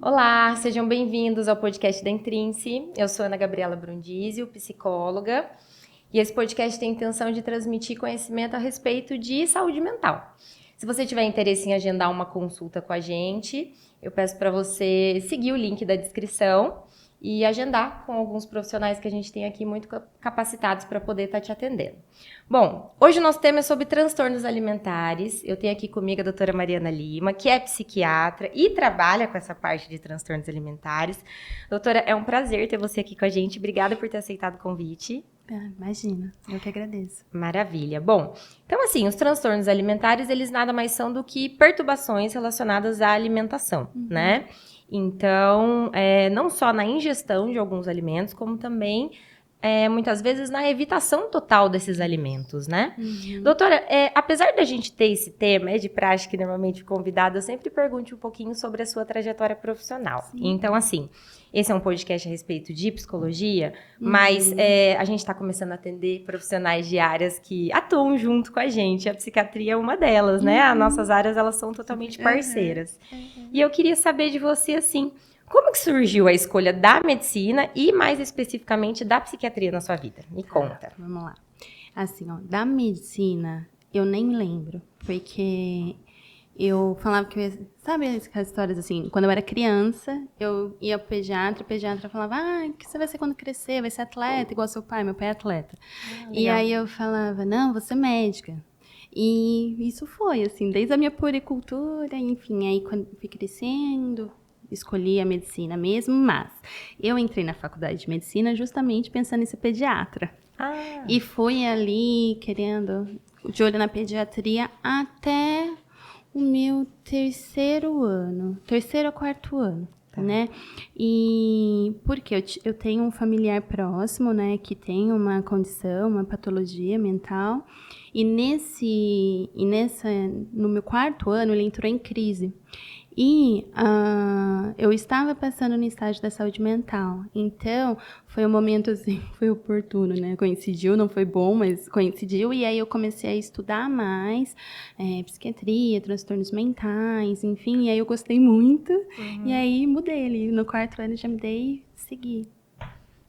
Olá, sejam bem-vindos ao podcast da Intrinse. Eu sou Ana Gabriela Brundizio, psicóloga, e esse podcast tem a intenção de transmitir conhecimento a respeito de saúde mental. Se você tiver interesse em agendar uma consulta com a gente, eu peço para você seguir o link da descrição e agendar com alguns profissionais que a gente tem aqui muito capacitados para poder estar te atendendo. Bom, hoje o nosso tema é sobre transtornos alimentares. Eu tenho aqui comigo a doutora Mariana Lima, que é psiquiatra e trabalha com essa parte de transtornos alimentares. Doutora, é um prazer ter você aqui com a gente. Obrigada por ter aceitado o convite. Imagina, eu que agradeço. Maravilha. Bom, então assim, os transtornos alimentares, eles nada mais são do que perturbações relacionadas à alimentação, né? Então, não só na ingestão de alguns alimentos, como também, muitas vezes, na evitação total desses alimentos, né? Doutora, apesar da gente ter esse tema, é de praxe que normalmente o convidado, eu sempre pergunto um pouquinho sobre a sua trajetória profissional. Sim. Então, assim, esse é um podcast a respeito de psicologia, mas a gente está começando a atender profissionais de áreas que atuam junto com a gente. A psiquiatria é uma delas, né? As nossas áreas, elas são totalmente parceiras. E eu queria saber de você, assim, como que surgiu a escolha da medicina e, mais especificamente, da psiquiatria na sua vida? Me conta. Vamos lá. Assim, ó, da medicina, eu nem lembro, porque eu falava que eu ia... Sabe aquelas histórias assim? Quando eu era criança, eu ia pro pediatra, o pediatra falava, o que você vai ser quando crescer? Vai ser atleta, igual seu pai, meu pai é atleta. E aí eu falava, não, vou ser médica. E isso foi, assim, desde a minha puericultura, enfim, aí quando eu fui crescendo, escolhi a medicina mesmo, mas eu entrei na faculdade de medicina justamente pensando em ser pediatra. E fui ali querendo, de olho na pediatria, até o meu terceiro ou quarto ano, né? E porque eu tenho um familiar próximo, né, que tem uma condição, uma patologia mental, e no meu quarto ano ele entrou em crise. E eu estava passando no estágio da saúde mental, então foi um momento assim, foi oportuno, né? Coincidiu, não foi bom, mas coincidiu, e aí eu comecei a estudar mais psiquiatria, transtornos mentais, enfim, e aí eu gostei muito, e aí mudei ali, no quarto ano já mudei e segui.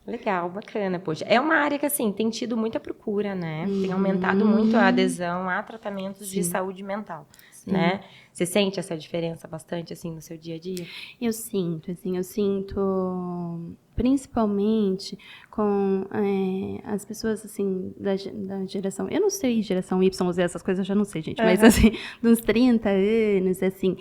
Legal, bacana, poxa. É uma área que, assim, tem tido muita procura, né? Tem aumentado muito a adesão a tratamentos de saúde mental, né? Você sente essa diferença bastante, assim, no seu dia a dia? Eu sinto, principalmente com as pessoas, assim, da geração... Eu não sei geração Y, Z, essas coisas eu já não sei, gente. Mas, assim, dos 30 anos, assim,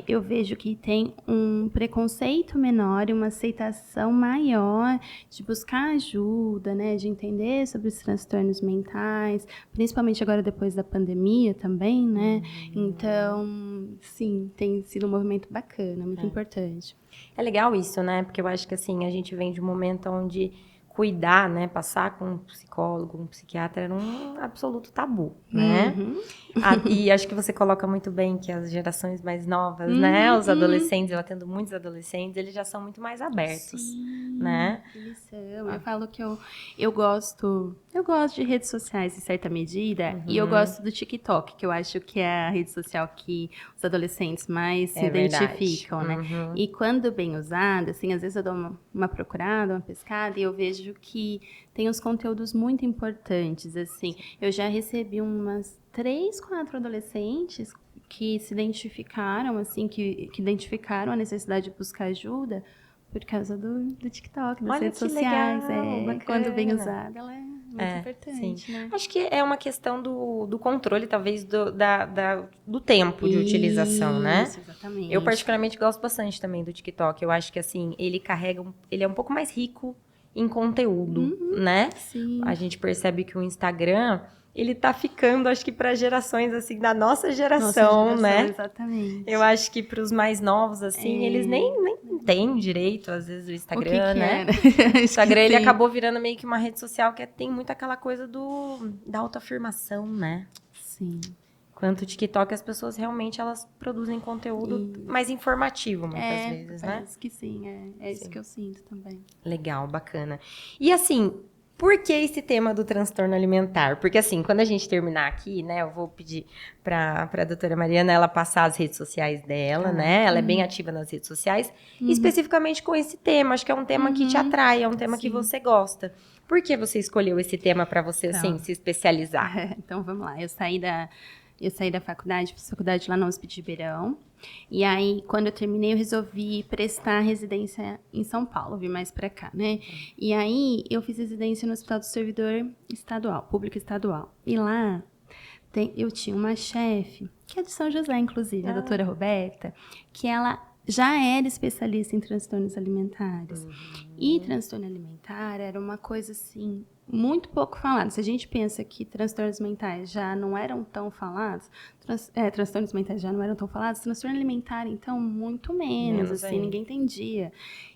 eu vejo que tem um preconceito menor e uma aceitação maior de buscar ajuda, né? De entender sobre os transtornos mentais, principalmente agora depois da pandemia também, né? Então, sim, tem sido um movimento bacana, muito importante. É legal isso, né? Porque eu acho que, assim, a gente vem de um momento onde cuidar, né? Passar com um psicólogo, um psiquiatra era um absoluto tabu, né? E acho que você coloca muito bem que as gerações mais novas, né? Os adolescentes, eu atendo muitos adolescentes, eles já são muito mais abertos, né? Eles são. Eu falo que eu gosto de redes sociais em certa medida, e eu gosto do TikTok, que eu acho que é a rede social que os adolescentes mais se identificam, né? E quando bem usada, assim, às vezes eu dou uma procurada, uma pescada, e eu vejo que tem uns conteúdos muito importantes, assim. Eu já recebi umas 3, 4 adolescentes que se identificaram, assim, que identificaram a necessidade de buscar ajuda por causa do TikTok, das redes sociais. Legal, quando bem usada, ela é muito importante, né? Acho que é uma questão do controle, talvez, do tempo de utilização, né? Isso, exatamente. Eu, particularmente, gosto bastante também do TikTok. Eu acho que, assim, ele é um pouco mais rico em conteúdo, né? Sim. A gente percebe que o Instagram, ele tá ficando, acho que para gerações, assim, da nossa geração, né? Exatamente. Eu acho que para os mais novos, assim, eles nem têm direito, às vezes, o Instagram, né? O Instagram, ele acabou virando meio que uma rede social que tem muito aquela coisa da autoafirmação, né? Sim. Quanto o TikTok, as pessoas realmente, elas produzem conteúdo mais informativo, muitas vezes, né? Parece que sim, é isso que eu sinto também. Legal, bacana. E assim, Por que esse tema do transtorno alimentar? Porque, assim, quando a gente terminar aqui, né, eu vou pedir para a doutora Mariana ela passar as redes sociais dela, né? Ela é bem ativa nas redes sociais, especificamente com esse tema. Acho que é um tema que te atrai, é um tema que você gosta. Por que você escolheu esse tema para você, assim, se especializar? Então, vamos lá. Eu saí da faculdade, fiz faculdade lá na USP de Ribeirão. E aí, quando eu terminei, eu resolvi prestar residência em São Paulo, vim mais pra cá, né? E aí, eu fiz residência no Hospital do Servidor Estadual, Público Estadual. E lá, eu tinha uma chefe, que é de São José, inclusive, a doutora Roberta, que ela já era especialista em transtornos alimentares. E transtorno alimentar era uma coisa, assim, muito pouco falada. Se a gente pensa que transtornos mentais já não eram tão falados, transtornos mentais já não eram tão falados, transtorno alimentar, então, muito menos, assim, ninguém entendia.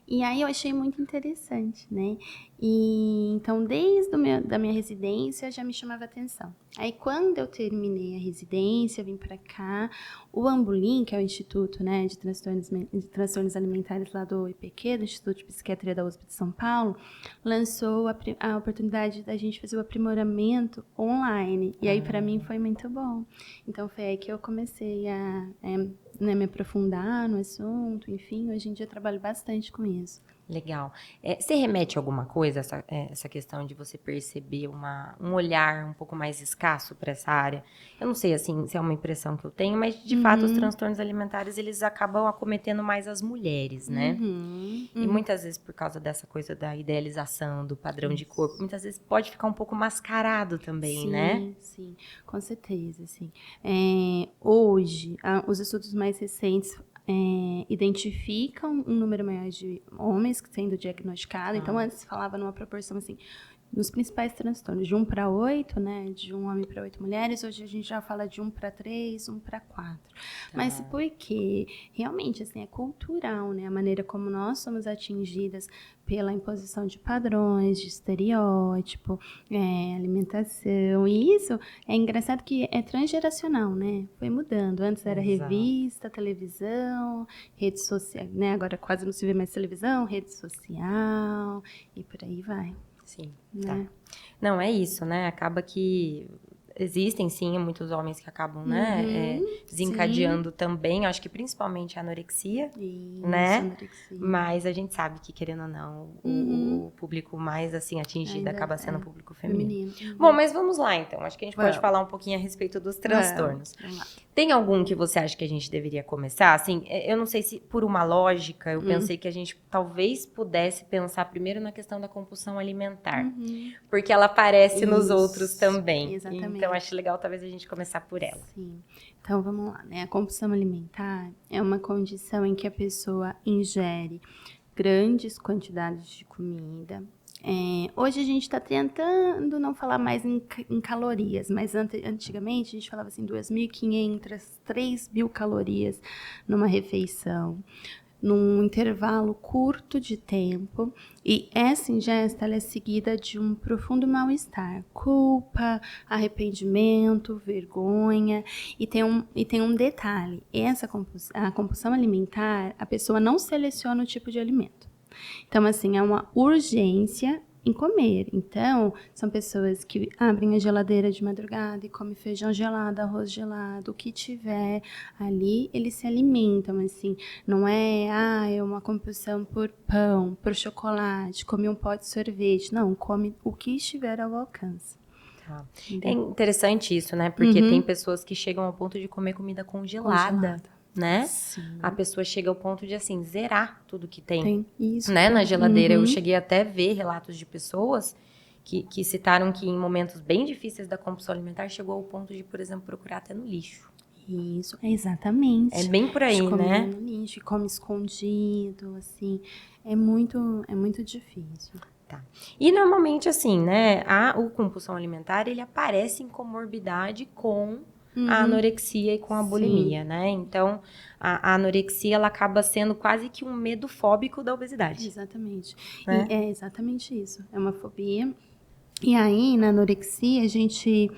E aí eu achei muito interessante, né? E então, desde da minha residência, já me chamava atenção. Aí, quando eu terminei a residência, vim para cá, o Ambulim, que é o Instituto, né, de Transtornos Alimentares lá do IPQ, do Instituto de Psiquiatria da USP de São Paulo, lançou a oportunidade da gente fazer o aprimoramento online. E aí, para mim, foi muito bom. Então, foi aí que eu comecei a me aprofundar no assunto. Enfim, hoje em dia eu trabalho bastante com isso. Legal. Você remete a alguma coisa, essa questão de você perceber um olhar um pouco mais escasso para essa área? Eu não sei, assim, se é uma impressão que eu tenho, mas, de fato, os transtornos alimentares, eles acabam acometendo mais as mulheres, né? E muitas vezes, por causa dessa coisa da idealização, do padrão de corpo, muitas vezes pode ficar um pouco mascarado também, né? Sim, com certeza, sim. Hoje, os estudos mais recentes identificam um número maior de homens sendo diagnosticados. Então, antes falava numa proporção assim, nos principais transtornos, de 1 para 8, né? De um homem para 8 mulheres. Hoje a gente já fala de 1 para 3, 1 para 4. Mas porque realmente assim, é cultural, né? A maneira como nós somos atingidas pela imposição de padrões, de estereótipo, alimentação. E isso é engraçado que é transgeracional, né? Foi mudando. Antes era revista, televisão, rede social, né? Agora quase não se vê mais televisão, rede social e por aí vai. Sim, né? Não, é isso, né? Acaba que existem, sim, muitos homens que acabam, né, desencadeando também, acho que principalmente a anorexia, né? Anorexia. Mas a gente sabe que, querendo ou não, o público mais, assim, atingido Ainda acaba sendo o público feminino. Feminino. Bom, mas vamos lá, então. Acho que a gente pode falar um pouquinho a respeito dos transtornos. Vamos lá. Tem algum que você acha que a gente deveria começar? Assim, eu não sei se por uma lógica, eu pensei que a gente talvez pudesse pensar primeiro na questão da compulsão alimentar. Porque ela aparece nos outros também. Exatamente. Então, acho legal talvez a gente começar por ela. Sim. Então, vamos lá, né? A compulsão alimentar é uma condição em que a pessoa ingere grandes quantidades de comida. Hoje a gente está tentando não falar mais em calorias, mas antigamente a gente falava assim 2.500, 3.000 calorias numa refeição, num intervalo curto de tempo, e essa ingesta ela é seguida de um profundo mal-estar, culpa, arrependimento, vergonha, e tem um detalhe, a compulsão alimentar, a pessoa não seleciona o tipo de alimento. Então, assim, é uma urgência em comer. Então, são pessoas que abrem a geladeira de madrugada e comem feijão gelado, arroz gelado, o que tiver ali, eles se alimentam, assim. Não é uma compulsão por pão, por chocolate, come um pote de sorvete. Não, come o que estiver ao alcance. Tá. É interessante isso, né? Porque tem pessoas que chegam ao ponto de comer comida congelada. Né? Sim. A pessoa chega ao ponto de, assim, zerar tudo que tem isso, né? Na geladeira. Eu cheguei até a ver relatos de pessoas que citaram que em momentos bem difíceis da compulsão alimentar chegou ao ponto de, por exemplo, procurar até no lixo. Isso, exatamente. É bem por aí, né? No lixo, come escondido, assim. É muito difícil. Tá. E normalmente, assim, né? O compulsão alimentar, ele aparece em comorbidade com a anorexia e com a bulimia, né? Então, a anorexia, ela acaba sendo quase que um medo fóbico da obesidade. Exatamente. Né? E é exatamente isso. É uma fobia. E aí, na anorexia, a gente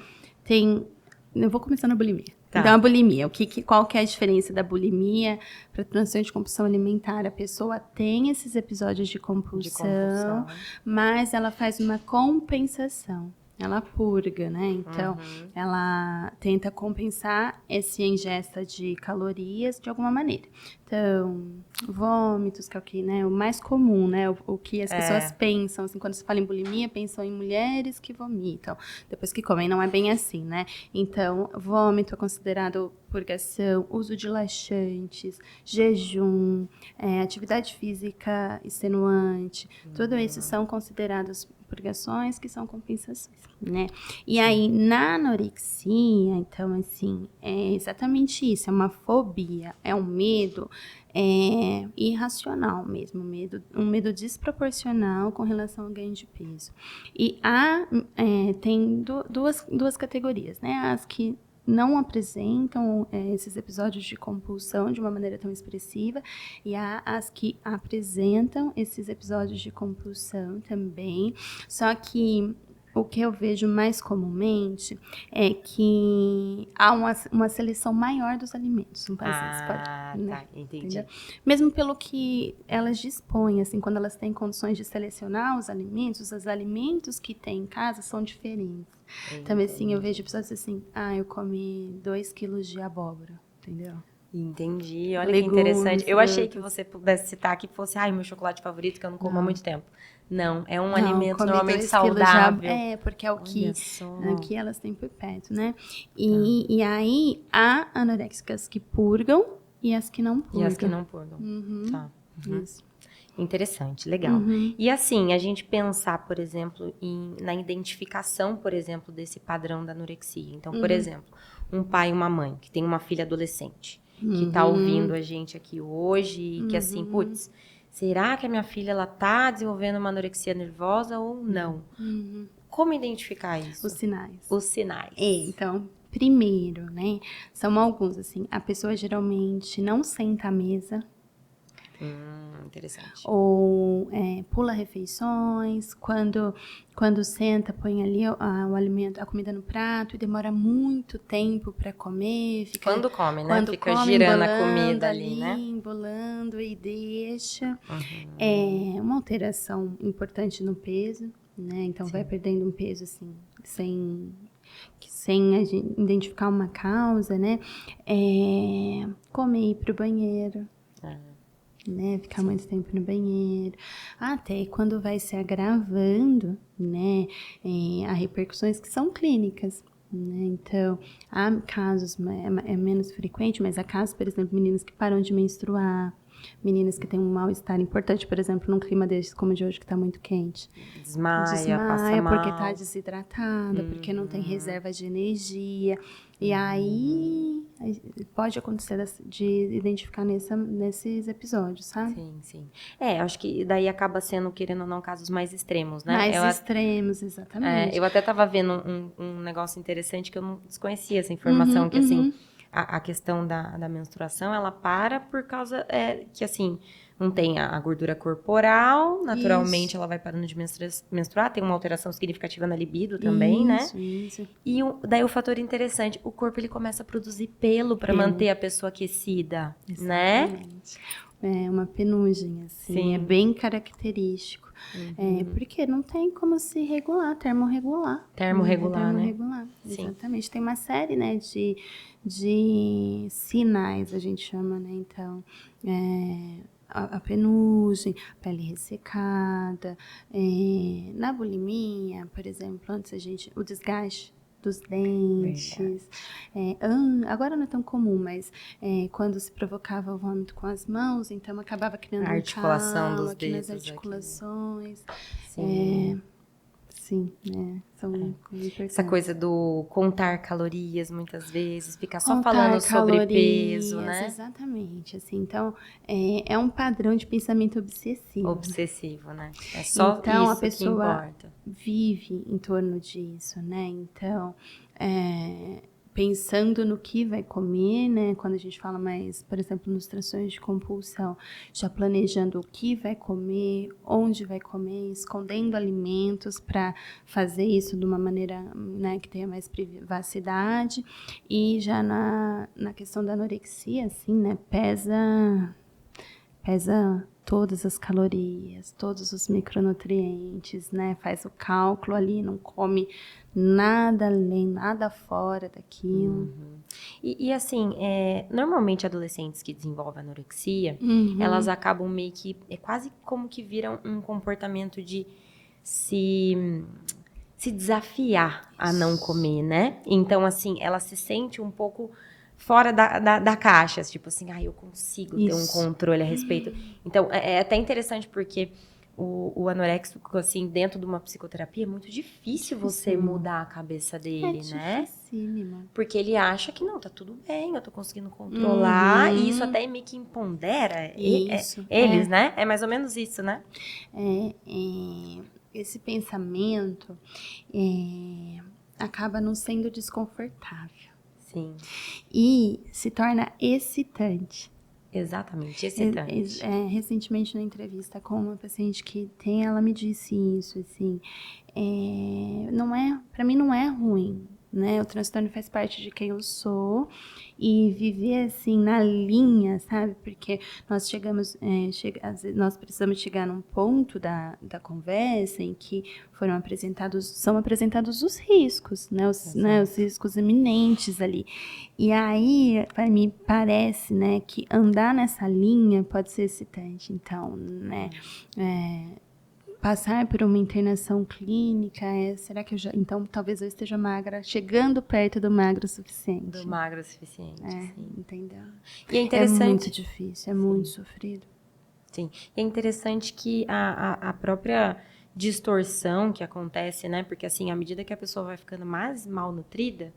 tem... Eu vou começar na bulimia. Tá. Então, a bulimia. Qual que é a diferença da bulimia para transtorno de compulsão alimentar? A pessoa tem esses episódios de compulsão, mas ela faz uma compensação. Ela purga, né? Então, ela tenta compensar essa ingesta de calorias de alguma maneira. Então, vômitos, que é o que, né, o mais comum, né? O que as pessoas pensam, assim, quando se fala em bulimia, pensam em mulheres que vomitam depois que comem. Não é bem assim, né? Então, vômito é considerado purgação, uso de laxantes, jejum, atividade física extenuante, tudo isso são considerados purgações que são compensações, né? E aí, na anorexia, então, assim, é exatamente isso, é uma fobia, é um medo irracional mesmo, um medo desproporcional com relação ao ganho de peso. E tem duas categorias, né? As que não apresentam esses episódios de compulsão de uma maneira tão expressiva, e há as que apresentam esses episódios de compulsão também, só que o que eu vejo mais comumente é que há uma seleção maior dos alimentos no país. Tá, entendi. Entendeu? Mesmo pelo que elas dispõem, assim, quando elas têm condições de selecionar os alimentos que tem em casa são diferentes. Então, assim, eu vejo pessoas assim, eu comi 2 quilos de abóbora, entendeu? Entendi, olha que interessante. Eu achei que você pudesse citar que fosse, meu chocolate favorito que eu não como há muito tempo. Não, é um alimento normalmente saudável. Porque é o que elas têm por perto, né? E aí, há anoréxicas que purgam e as que não purgam. E as que não purgam. Tá. Isso. Interessante, legal. E assim, a gente pensar, por exemplo, na identificação, por exemplo, desse padrão da anorexia. Então, por exemplo, um pai e uma mãe que tem uma filha adolescente, que tá ouvindo a gente aqui hoje e que assim, putz, será que a minha filha ela tá desenvolvendo uma anorexia nervosa ou não? Como identificar isso? Os sinais. Então, primeiro, né, são alguns, assim, a pessoa geralmente não senta à mesa. Interessante. Ou pula refeições, quando senta, põe ali o alimento, a comida no prato e demora muito tempo para comer. Quando come, né? Fica girando a comida ali, né? Embolando e deixa. É uma alteração importante no peso, né? Então, vai perdendo um peso, assim, sem a gente identificar uma causa, né? Comer e ir pro banheiro. Né, ficar muito tempo no banheiro, até quando vai se agravando, né, há repercussões que são clínicas, né, então há casos, é menos frequente, mas há casos, por exemplo, meninas que param de menstruar, meninas que têm um mal-estar importante, por exemplo, num clima desses como o de hoje, que está muito quente. Desmaia, passa mal. Porque está desidratada, porque não tem reserva de energia. E aí pode acontecer de identificar nesses episódios, sabe? Sim. Acho que daí acaba sendo, querendo ou não, casos mais extremos, né? Extremos, exatamente. Eu até estava vendo um negócio interessante que eu não desconhecia essa informação, que assim, a questão da menstruação, ela para por causa que assim, não tem a gordura corporal, naturalmente ela vai parando de menstruar, tem uma alteração significativa na libido também, né? Isso. E daí o fator interessante, o corpo ele começa a produzir pelo para manter a pessoa aquecida, exatamente, né? É uma penugem, assim, sim. É bem característico. Porque não tem como se regular, termorregular. Termorregular, né? Exatamente. Tem uma série, né, de sinais, a gente chama, né? Então, a penugem, pele ressecada, na bulimia, por exemplo, o desgaste dos dentes, agora não é tão comum, mas quando se provocava o vômito com as mãos, então acabava criando a articulação dos aqui dedos, nas articulações. Sim. Sim, são importantes. Essa coisa do contar calorias, muitas vezes, ficar só falando sobre peso, né? Exatamente, assim, então, é um padrão de pensamento obsessivo. Obsessivo, né? É só então, isso a pessoa que importa. Vive em torno disso, né? Então, pensando no que vai comer, né? Quando a gente fala mais, por exemplo, nos transtornos de compulsão, já planejando o que vai comer, onde vai comer, escondendo alimentos para fazer isso de uma maneira, né, que tenha mais privacidade. E já na questão da anorexia, assim, né? Pesa todas as calorias, todos os micronutrientes, né? Faz o cálculo ali, não come nada além, nada fora daquilo. E assim, normalmente adolescentes que desenvolvem anorexia, elas acabam meio que, é quase como que viram um comportamento de se desafiar a não comer, né? Então, assim, ela se sente um pouco fora da caixa, tipo assim, eu consigo ter um controle a respeito. Então, é até interessante porque o anoréxico, assim, dentro de uma psicoterapia, é muito difícil você mudar a cabeça dele, né? Dificílimo. Porque ele acha que não, tá tudo bem, eu tô conseguindo controlar, e isso até meio que empodera eles, né? É mais ou menos isso, né? Esse pensamento acaba não sendo desconfortável. Sim. E se torna excitante. Exatamente, excitante. Recentemente, na entrevista com uma paciente que tem, ela me disse isso, assim, para mim não é ruim, né? O transtorno faz parte de quem eu sou e viver assim na linha, sabe? Porque nós nós precisamos chegar num ponto da conversa em que são apresentados os riscos, né? Os riscos iminentes ali. E aí, me parece, né, que andar nessa linha pode ser excitante. Então, né, passar por uma internação clínica, será que então talvez eu esteja magra, chegando perto do magro o suficiente. Do magro o suficiente, sim. Entendeu? E é interessante. É muito difícil, é muito sofrido. Sim, e é interessante que a própria distorção que acontece, né, porque assim, à medida que a pessoa vai ficando mais malnutrida,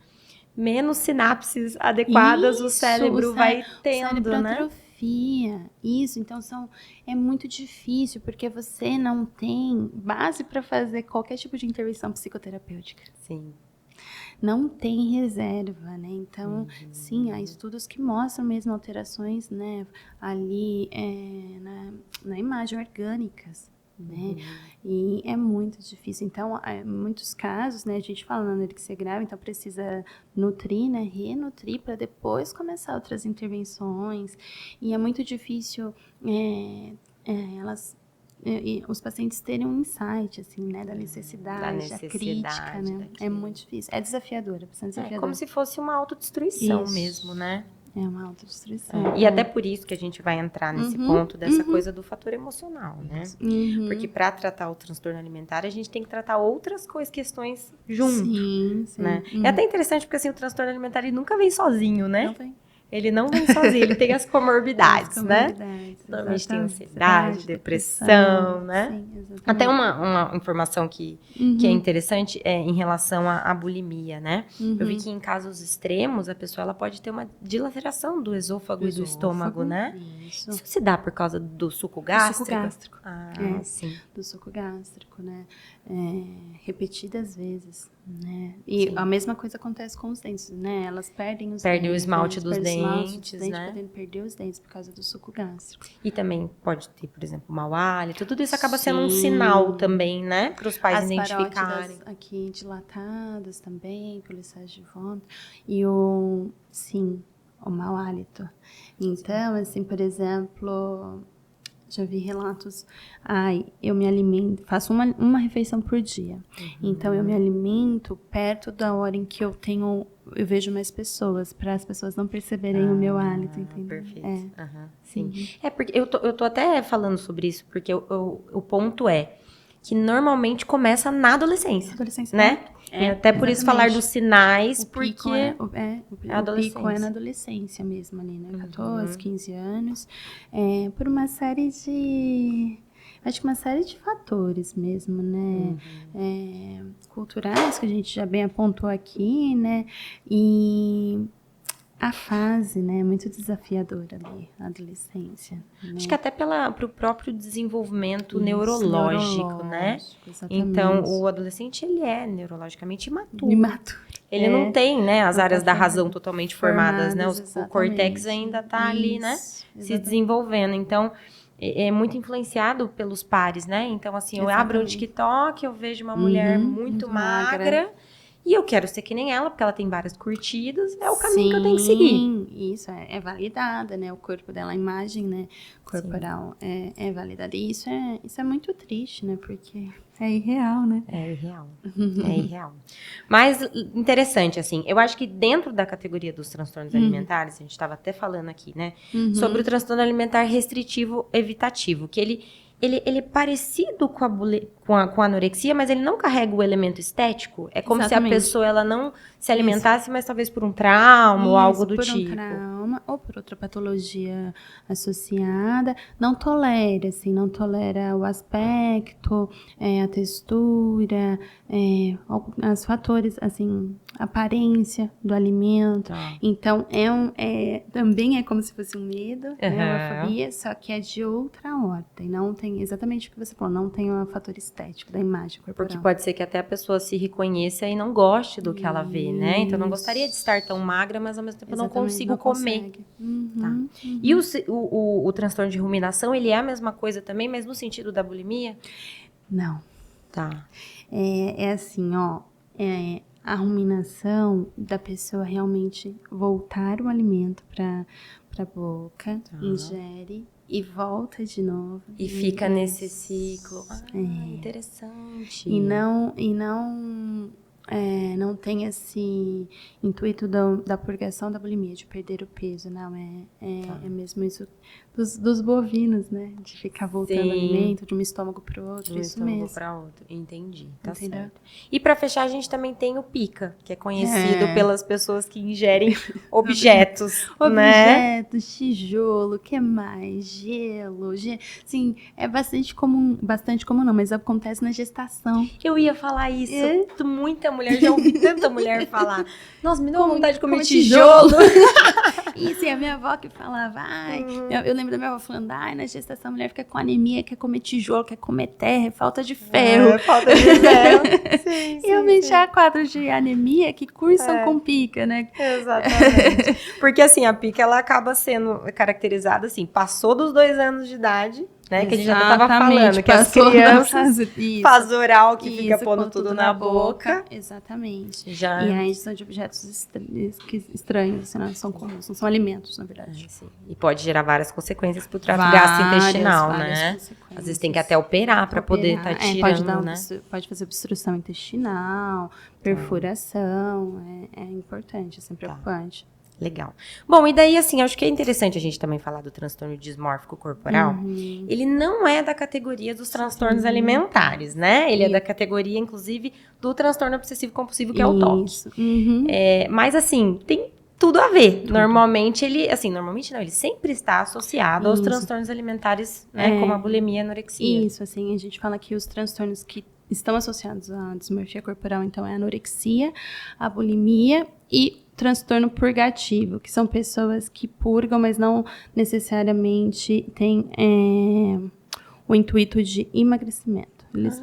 menos sinapses adequadas o cérebro vai tendo, né? Atrofia. Isso, então é muito difícil, porque você não tem base para fazer qualquer tipo de intervenção psicoterapêutica. Sim. Não tem reserva, né? Então, sim, há estudos que mostram mesmo alterações, né, ali na imagem orgânicas. Né? E é muito difícil. Então, em muitos casos, né, a gente fala na anorexia grave, então precisa nutrir, né, renutrir para depois começar outras intervenções. E é muito difícil os pacientes terem um insight, assim, né, da necessidade, da crítica, né? É muito difícil. É desafiador, é bastante desafiador. É como se fosse uma autodestruição mesmo, né? É uma autodestruição. E até por isso que a gente vai entrar nesse ponto dessa coisa do fator emocional, né? Porque para tratar o transtorno alimentar, a gente tem que tratar outras questões junto, né? É até interessante porque assim, o transtorno alimentar ele nunca vem sozinho, né? Não vem. Ele não vem sozinho, ele tem as comorbidades, né? Normalmente tem ansiedade, depressão, né? Sim, exatamente. Até uma informação que é interessante em relação à bulimia, né? Eu vi que em casos extremos, a pessoa ela pode ter uma dilaceração do esôfago e do estômago, né? Isso se dá por causa do suco gástrico? Do suco gástrico. Sim. Do suco gástrico, né? Repetidas vezes, né? E a mesma coisa acontece com os dentes, né? Elas perdem os dentes. Perdem o esmalte dos dentes, né? Podem perder os dentes por causa do suco gástrico. E também pode ter, por exemplo, mau hálito. Tudo isso acaba sendo um sinal também, né? Para os pais identificarem. As aqui dilatadas também, pelo excesso de vômito. E o mau hálito. Então, assim, por exemplo, já vi relatos, eu me alimento, faço uma refeição por dia. Então, eu me alimento perto da hora em que eu vejo mais pessoas, para as pessoas não perceberem o meu hálito, entendeu? Perfeito. Sim. Porque eu tô até falando sobre isso, porque o ponto é que normalmente começa na adolescência, né? Até por isso falar dos sinais, porque o pico é na adolescência mesmo ali, né? 14, 15 anos, por uma série de... Acho que uma série de fatores mesmo, né? Culturais, que a gente já bem apontou aqui, né? E a fase, né? É muito desafiadora ali, a adolescência. Né? Acho que até pro próprio desenvolvimento neurológico, né? Exatamente. Então, o adolescente, ele é neurologicamente imaturo. Ele não tem, né, as áreas da razão totalmente formadas, né? O exatamente. córtex ainda tá ali, né, se desenvolvendo. Então, é muito influenciado pelos pares, né? Então, assim, eu abro um TikTok, eu vejo uma mulher muito magra e eu quero ser que nem ela, porque ela tem várias curtidas, é o caminho que eu tenho que seguir. Sim, isso é validada, né? O corpo dela, a imagem, né, corporal é validada. E isso é muito triste, né? Porque é irreal, né? É irreal. É irreal. Mas interessante, assim, eu acho que dentro da categoria dos transtornos alimentares, a gente estava até falando aqui, né? Sobre o transtorno alimentar restritivo evitativo, que ele é parecido com a anorexia, mas ele não carrega o elemento estético. É como se a pessoa ela não se alimentasse, mas talvez por um trauma ou algo do tipo. Por um trauma ou por outra patologia associada. Não tolera o aspecto, a textura, os fatores, assim, aparência do alimento. Então, também é como se fosse um medo, né, uma fobia, só que é de outra ordem. Não tem exatamente o que você falou, não tem um fator estético da imagem corporal. Porque pode ser que até a pessoa se reconheça e não goste do que ela vê, né? Então, eu não gostaria de estar tão magra, mas ao mesmo tempo eu não consigo comer. E o transtorno de ruminação, ele é a mesma coisa também, mas no sentido da bulimia? Não. Tá. É assim, ó, a ruminação da pessoa realmente voltar o alimento para a boca, ingere e volta de novo. E fica nesse ciclo. Interessante. E não tem esse intuito da purgação da bulimia, de perder o peso, não. É mesmo isso dos bovinos, né? De ficar voltando alimento de um estômago para o outro, isso mesmo. De um estômago para outro, entendi, tá certo. E para fechar, a gente também tem o pica, que é conhecido pelas pessoas que ingerem objetos, né? Objetos, tijolo, que mais? Gelo, sim, é bastante comum não, mas acontece na gestação. Eu ia falar isso, muita mulher, já ouvi tanta mulher falar, nossa, me deu uma vontade de comer tijolo. Isso, e a minha avó que falava, eu lembro da minha avó falando, na gestação a mulher fica com anemia, quer comer tijolo, quer comer terra, falta de ferro. Falta de ferro. Sim, e realmente há quadros de anemia que cursam com pica, né? Exatamente. Porque assim, a pica ela acaba sendo caracterizada assim, passou dos 2 anos de idade, né? Que a gente já estava falando, que as crianças faz oral que fica pondo tudo na boca. Exatamente. E a ingestão de objetos estranhos, assim, não são comuns, não são alimentos, na verdade. E pode gerar várias consequências para o trato gastrointestinal, né? Às vezes tem que até operar para poder estar tirando, né? Pode fazer obstrução intestinal, perfuração, é importante, é preocupante. Legal. Bom, e daí, assim, acho que é interessante a gente também falar do transtorno dismórfico corporal. Ele não é da categoria dos transtornos alimentares, né? Ele é da categoria, inclusive, do transtorno obsessivo-compulsivo, que é o TOC. Mas, assim, tem tudo a ver. Normalmente, ele sempre está associado aos transtornos alimentares, né? Como a bulimia e a anorexia. Isso, assim, a gente fala que os transtornos que estão associados à dismorfia corporal, então, é a anorexia, a bulimia e transtorno purgativo, que são pessoas que purgam, mas não necessariamente têm o intuito de emagrecimento. Eles,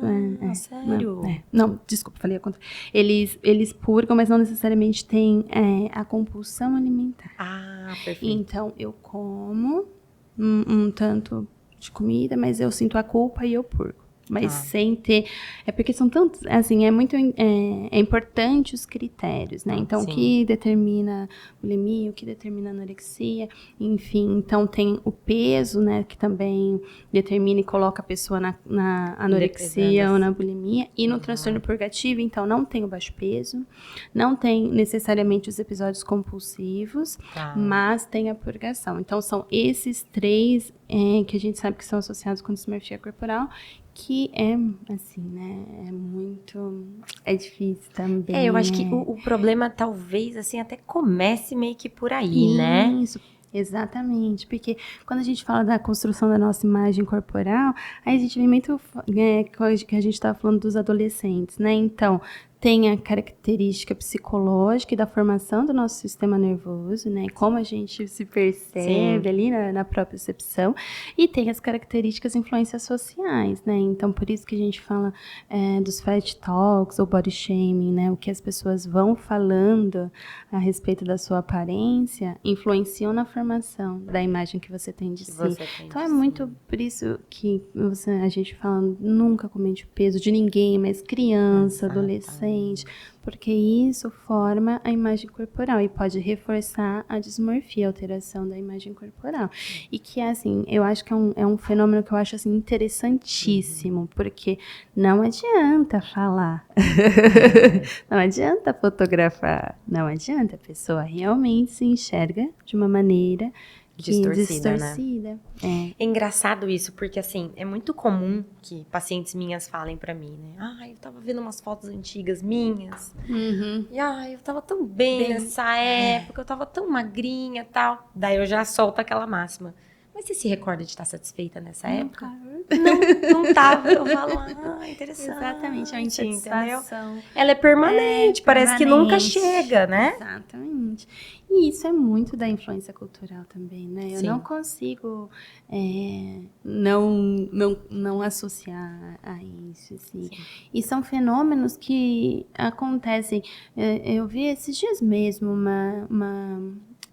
sério? Não, desculpa, falei a conta. Eles purgam, mas não necessariamente têm a compulsão alimentar. Perfeito. Então, eu como um tanto de comida, mas eu sinto a culpa e eu purgo. Mas sem ter... É porque são tantos... Assim, é importante os critérios, né? Então, o que determina bulimia, o que determina anorexia, enfim. Então, tem o peso, né? Que também determina e coloca a pessoa na anorexia ou na bulimia. E no transtorno purgativo, então, não tem o baixo peso, não tem necessariamente os episódios compulsivos, mas tem a purgação. Então, são esses 3 que a gente sabe que são associados com dismorfia corporal, que é, assim, né, é difícil também. Eu acho que o problema talvez, assim, até comece meio que por aí, né? Isso, exatamente, porque quando a gente fala da construção da nossa imagem corporal, aí a gente vem muito, que a gente estava falando dos adolescentes, né, então, tem a característica psicológica e da formação do nosso sistema nervoso, né? Como a gente se percebe ali na própria percepção. E tem as características e influências sociais, né? Então, por isso que a gente fala dos fat talks ou body shaming, né? O que as pessoas vão falando a respeito da sua aparência influenciam na formação da imagem que você tem de si. Então, é muito por isso que a gente fala, nunca comente o peso de ninguém, mas criança, adolescente, porque isso forma a imagem corporal e pode reforçar a dismorfia, a alteração da imagem corporal. E que, assim, eu acho que é um fenômeno que eu acho, assim, interessantíssimo, porque não adianta falar, não adianta fotografar, não adianta, a pessoa realmente se enxerga de uma maneira distorcida. Né? É engraçado isso, porque assim, é muito comum que pacientes minhas falem pra mim, né? Eu tava vendo umas fotos antigas minhas. E eu tava tão bem nessa época, eu tava tão magrinha e tal. Daí eu já solto aquela máxima. Mas você se recorda de estar satisfeita nessa época? Não tava. Eu falo, interessante. Exatamente, é uma insatisfação. Ela é permanente, parece que nunca chega, né? Exatamente. E isso é muito da influência cultural também, né? Eu não consigo não associar a isso, assim. E são fenômenos que acontecem. Eu vi esses dias mesmo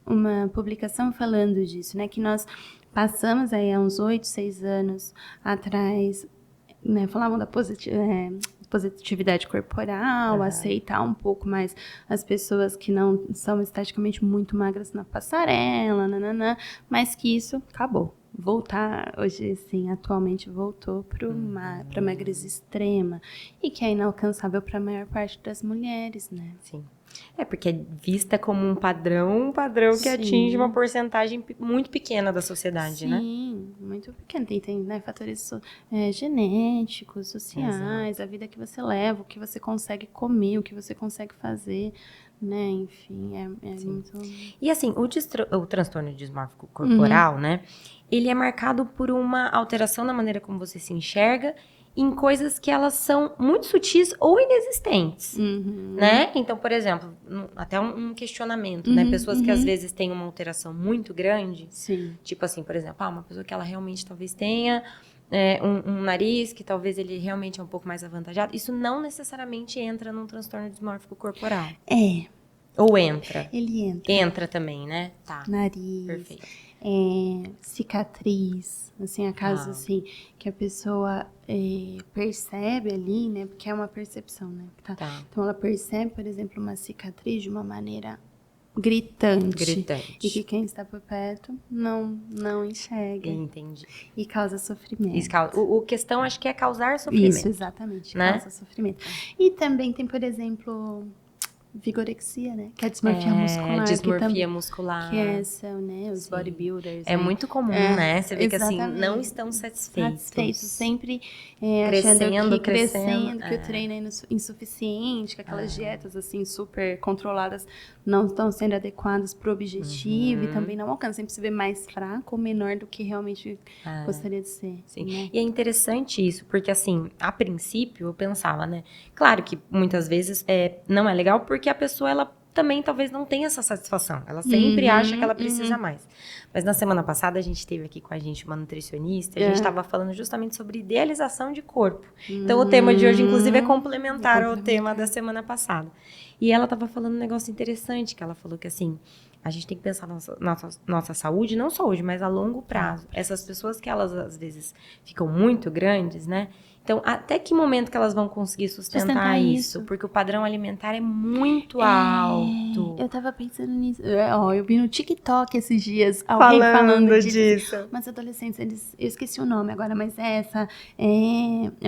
uma publicação falando disso, né? Que nós passamos aí há uns 8, 6 anos atrás, né? Falavam da positividade corporal, aceitar um pouco mais as pessoas que não são esteticamente muito magras na passarela, mas que isso acabou. Voltar, hoje, assim, atualmente voltou para a magreza extrema e que é inalcançável para a maior parte das mulheres, né? Sim. Porque é vista como um padrão que atinge uma porcentagem muito pequena da sociedade, né? Sim, muito pequena. Tem né, fatores genéticos, sociais, a vida que você leva, o que você consegue comer, o que você consegue fazer, né? Enfim, é muito... E assim, o transtorno dismórfico corporal, né? Ele é marcado por uma alteração na maneira como você se enxerga em coisas que elas são muito sutis ou inexistentes, né? Então, por exemplo, até um questionamento, né? Pessoas que às vezes têm uma alteração muito grande, tipo assim, por exemplo, uma pessoa que ela realmente talvez tenha um nariz que talvez ele realmente é um pouco mais avantajado, isso não necessariamente entra num transtorno dismórfico corporal. Ou entra? Ele entra. Entra também, né? Tá. Nariz. Perfeito. Cicatriz, assim, a caso assim, que a pessoa percebe ali, né, porque é uma percepção, né, Então ela percebe, por exemplo, uma cicatriz de uma maneira gritante. E que quem está por perto não enxerga. Entendi. E causa sofrimento. O questão, acho que é causar sofrimento. Isso, exatamente, né? Causa sofrimento. E também tem, por exemplo... vigorexia, né? Que é a dismorfia muscular. Dismorfia muscular. Que são, né? Os bodybuilders. É muito comum, né? Você vê que assim, não estão satisfeitos. Sempre crescendo, que o treino é insuficiente, que aquelas dietas assim super controladas não estão sendo adequadas para o objetivo e também não alcançam. Sempre se vê mais fraco ou menor do que realmente gostaria de ser. Sim. Né? E é interessante isso, porque assim, a princípio eu pensava, né? Claro que muitas vezes não é legal porque a pessoa, ela também talvez não tenha essa satisfação. Ela sempre acha que ela precisa mais. Mas na semana passada a gente teve aqui com a gente uma nutricionista, a gente estava falando justamente sobre idealização de corpo. Então o tema de hoje, inclusive, é complementar ao tema da semana passada. E ela estava falando um negócio interessante, que ela falou que assim, a gente tem que pensar na nossa saúde, não só hoje, mas a longo prazo. Essas pessoas que elas, às vezes, ficam muito grandes, né? Então, até que momento que elas vão conseguir sustentar isso? Porque o padrão alimentar é muito alto. Eu tava pensando nisso. Eu vi no TikTok esses dias alguém falando disso. Mas adolescentes, eu esqueci o nome agora, mas é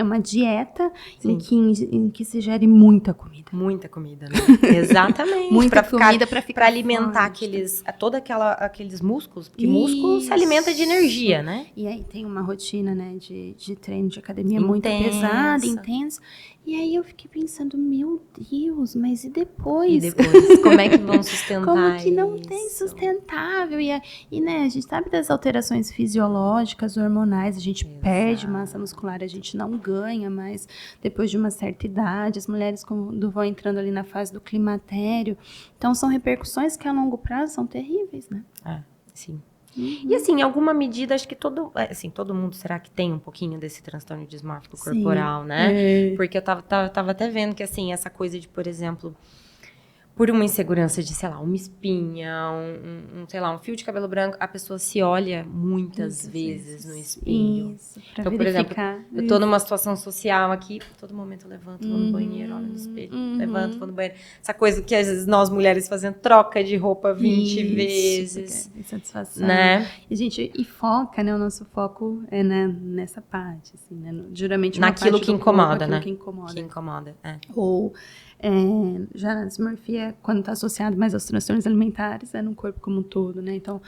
uma dieta em que se gere muita comida. Muita comida, né? Exatamente. Muita comida pra ficar pra alimentar aqueles músculos. Porque músculo se alimenta de energia, né? E aí tem uma rotina, né, de treino de academia muito muito pesado, intenso. E aí eu fiquei pensando, meu Deus, mas e depois? E depois, como é que vão sustentar Como que não isso? tem sustentável? E né, a gente sabe das alterações fisiológicas, hormonais, a gente perde massa muscular, a gente não ganha mais depois de uma certa idade, as mulheres quando vão entrando ali na fase do climatério. Então, são repercussões que a longo prazo são terríveis, né? Sim. E assim, em alguma medida, acho que todo mundo, será que tem um pouquinho desse transtorno dismórfico corporal, né? Porque eu tava até vendo que, assim, essa coisa de, por exemplo, por uma insegurança de, sei lá, uma espinha, sei lá, um fio de cabelo branco, a pessoa se olha muitas vezes no espelho. Isso, pra então, verificar. Por exemplo, eu tô numa situação social aqui, todo momento eu levanto, vou no banheiro, olho no espelho, levanto, vou no banheiro. Essa coisa que às vezes nós mulheres fazendo troca de roupa 20 vezes. Insatisfação. Né? E foca, né? O nosso foco é nessa parte, assim, né? Geralmente naquilo que incomoda, né? Que incomoda. Que incomoda, Ou já a dismorfia, quando está associado mais aos transtornos alimentares, é no corpo como um todo, né? Então,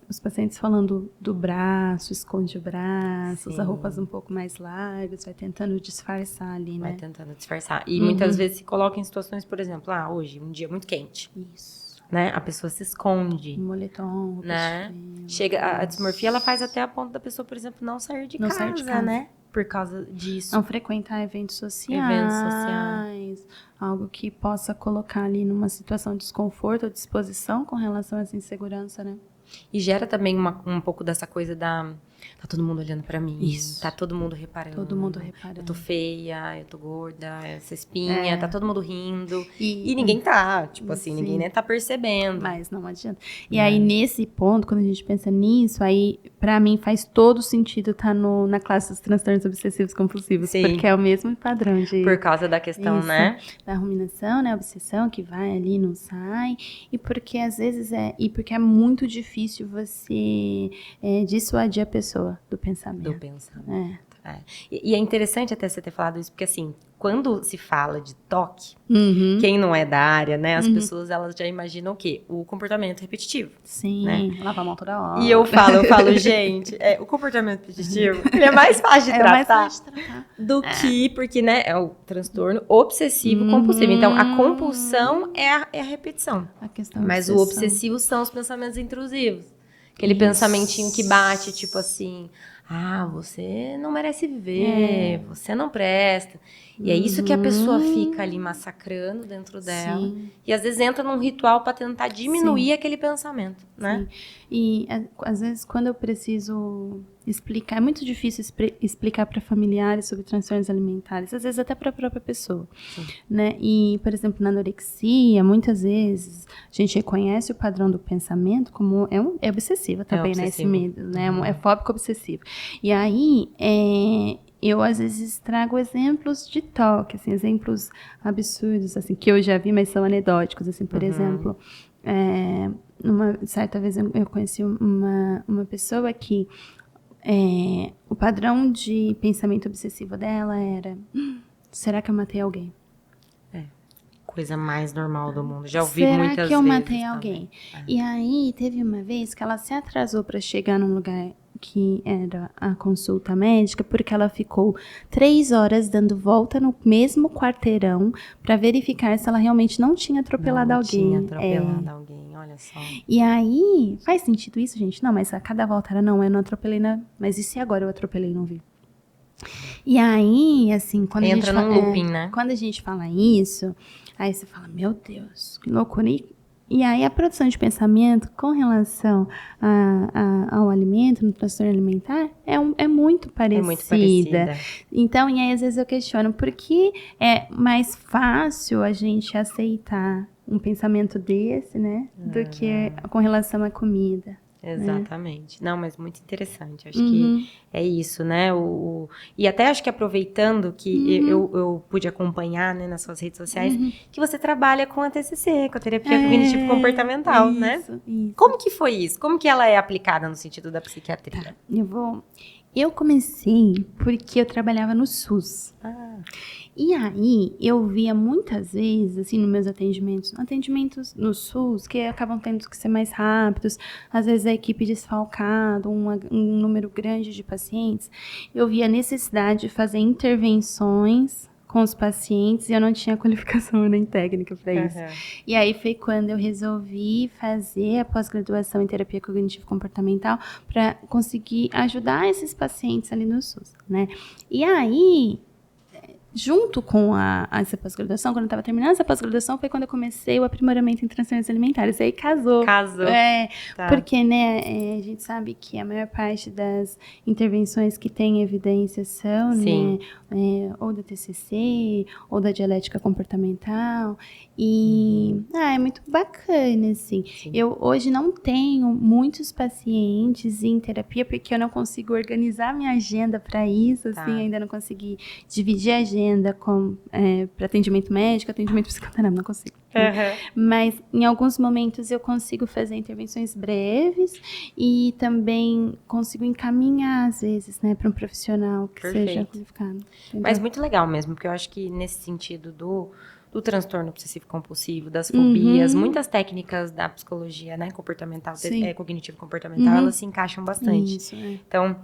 os pacientes falando do braço, esconde o braço, usa roupas um pouco mais largas, vai tentando disfarçar ali, né? Vai tentando disfarçar. E muitas vezes se coloca em situações, por exemplo, hoje, um dia muito quente. Isso. Né? A pessoa se esconde. Moletom, né? Chega, a dismorfia, ela faz até a ponto da pessoa, por exemplo, não sair de casa, né? Por causa disso. Não frequentar eventos sociais. Algo que possa colocar ali numa situação de desconforto ou disposição com relação a essa insegurança, né? E gera também um pouco dessa coisa da... Tá todo mundo olhando pra mim. Isso. Tá todo mundo reparando. Todo mundo reparando. Eu tô feia, eu tô gorda, essa espinha, tá todo mundo rindo. E ninguém tá, tipo assim, ninguém nem tá percebendo. Mas não adianta. E aí, nesse ponto, quando a gente pensa nisso, aí, pra mim, faz todo sentido tá na classe dos transtornos obsessivos compulsivos. Sim. Porque é o mesmo padrão de... Por causa da questão, né? Da ruminação, né? Obsessão, que vai ali, não sai. E porque, às vezes, porque é muito difícil você dissuadir a pessoa do pensamento. E é interessante até você ter falado isso, porque assim, quando se fala de toque, quem não é da área, né, as pessoas, elas já imaginam o quê? O comportamento repetitivo. Sim, né? lavar a mão toda hora. E eu falo, gente, o comportamento repetitivo, ele é mais fácil de tratar do que, porque, né, é o transtorno obsessivo compulsivo. Então, a compulsão é a repetição. Mas o obsessivo são os pensamentos intrusivos. Aquele pensamentinho que bate, tipo assim, você não merece viver, você não presta. E é isso que a pessoa fica ali massacrando dentro dela. Sim. E às vezes entra num ritual para tentar diminuir aquele pensamento, né? Sim. E às vezes quando eu preciso explicar, é muito difícil explicar para familiares sobre transtornos alimentares, às vezes até para a própria pessoa, né? E, por exemplo, na anorexia, muitas vezes a gente reconhece o padrão do pensamento como é obsessiva também, né? Esse medo, né? É fóbico obsessivo. E aí, eu às vezes trago exemplos de toque, assim, exemplos absurdos, assim, que eu já vi, mas são anedóticos, assim, por exemplo, certa vez eu conheci uma pessoa que o padrão de pensamento obsessivo dela era: será que eu matei alguém? Coisa mais normal do mundo. Já ouvi muitas vezes. Será que eu matei alguém? E aí, teve uma vez que ela se atrasou para chegar num lugar que era a consulta médica, porque ela ficou 3 horas dando volta no mesmo quarteirão para verificar se ela realmente não tinha atropelado alguém. Olha só. E aí, faz sentido isso, gente? Não, mas a cada volta era, não, eu não atropelei, mas e se agora eu atropelei e não vi? E aí, assim, quando entra num looping, né? Quando a gente fala isso, aí você fala, meu Deus, que loucura. E aí a produção de pensamento com relação ao alimento, no transtorno alimentar, é muito parecida. É muito parecida. Então, e aí às vezes eu questiono, por que é mais fácil a gente aceitar um pensamento desse, né, do que com relação à comida? Exatamente. Não, mas muito interessante. Acho que é isso, né? E até acho que aproveitando que eu pude acompanhar, né, nas suas redes sociais, que você trabalha com a TCC, com a terapia cognitivo-comportamental, né? Isso. Como que foi isso? Como que ela é aplicada no sentido da psiquiatria? Tá. Eu comecei porque eu trabalhava no SUS. E aí, eu via muitas vezes, assim, nos meus atendimentos no SUS, que acabam tendo que ser mais rápidos, às vezes a equipe desfalcada, um número grande de pacientes, eu via a necessidade de fazer intervenções com os pacientes e eu não tinha qualificação nem técnica para isso. E aí foi quando eu resolvi fazer a pós-graduação em terapia cognitivo-comportamental para conseguir ajudar esses pacientes ali no SUS, né? E aí, junto com essa pós-graduação, quando eu estava terminando essa pós-graduação, foi quando eu comecei o aprimoramento em transtornos alimentares. E aí casou. Tá. Porque, né, a gente sabe que a maior parte das intervenções que tem evidência são, né, ou da TCC, ou da dialética comportamental. E, é muito bacana, assim. Sim. Eu hoje não tenho muitos pacientes em terapia, porque eu não consigo organizar minha agenda para isso, assim, ainda não consegui dividir a agenda para atendimento médico, atendimento psicoterápico, não consigo. Mas em alguns momentos eu consigo fazer intervenções breves e também consigo encaminhar, às vezes, né, para um profissional que seja qualificado. Entendeu? Mas muito legal mesmo, porque eu acho que nesse sentido do transtorno obsessivo-compulsivo, das fobias, muitas técnicas da psicologia, né, comportamental, cognitivo-comportamental, elas se encaixam bastante. Isso, Então,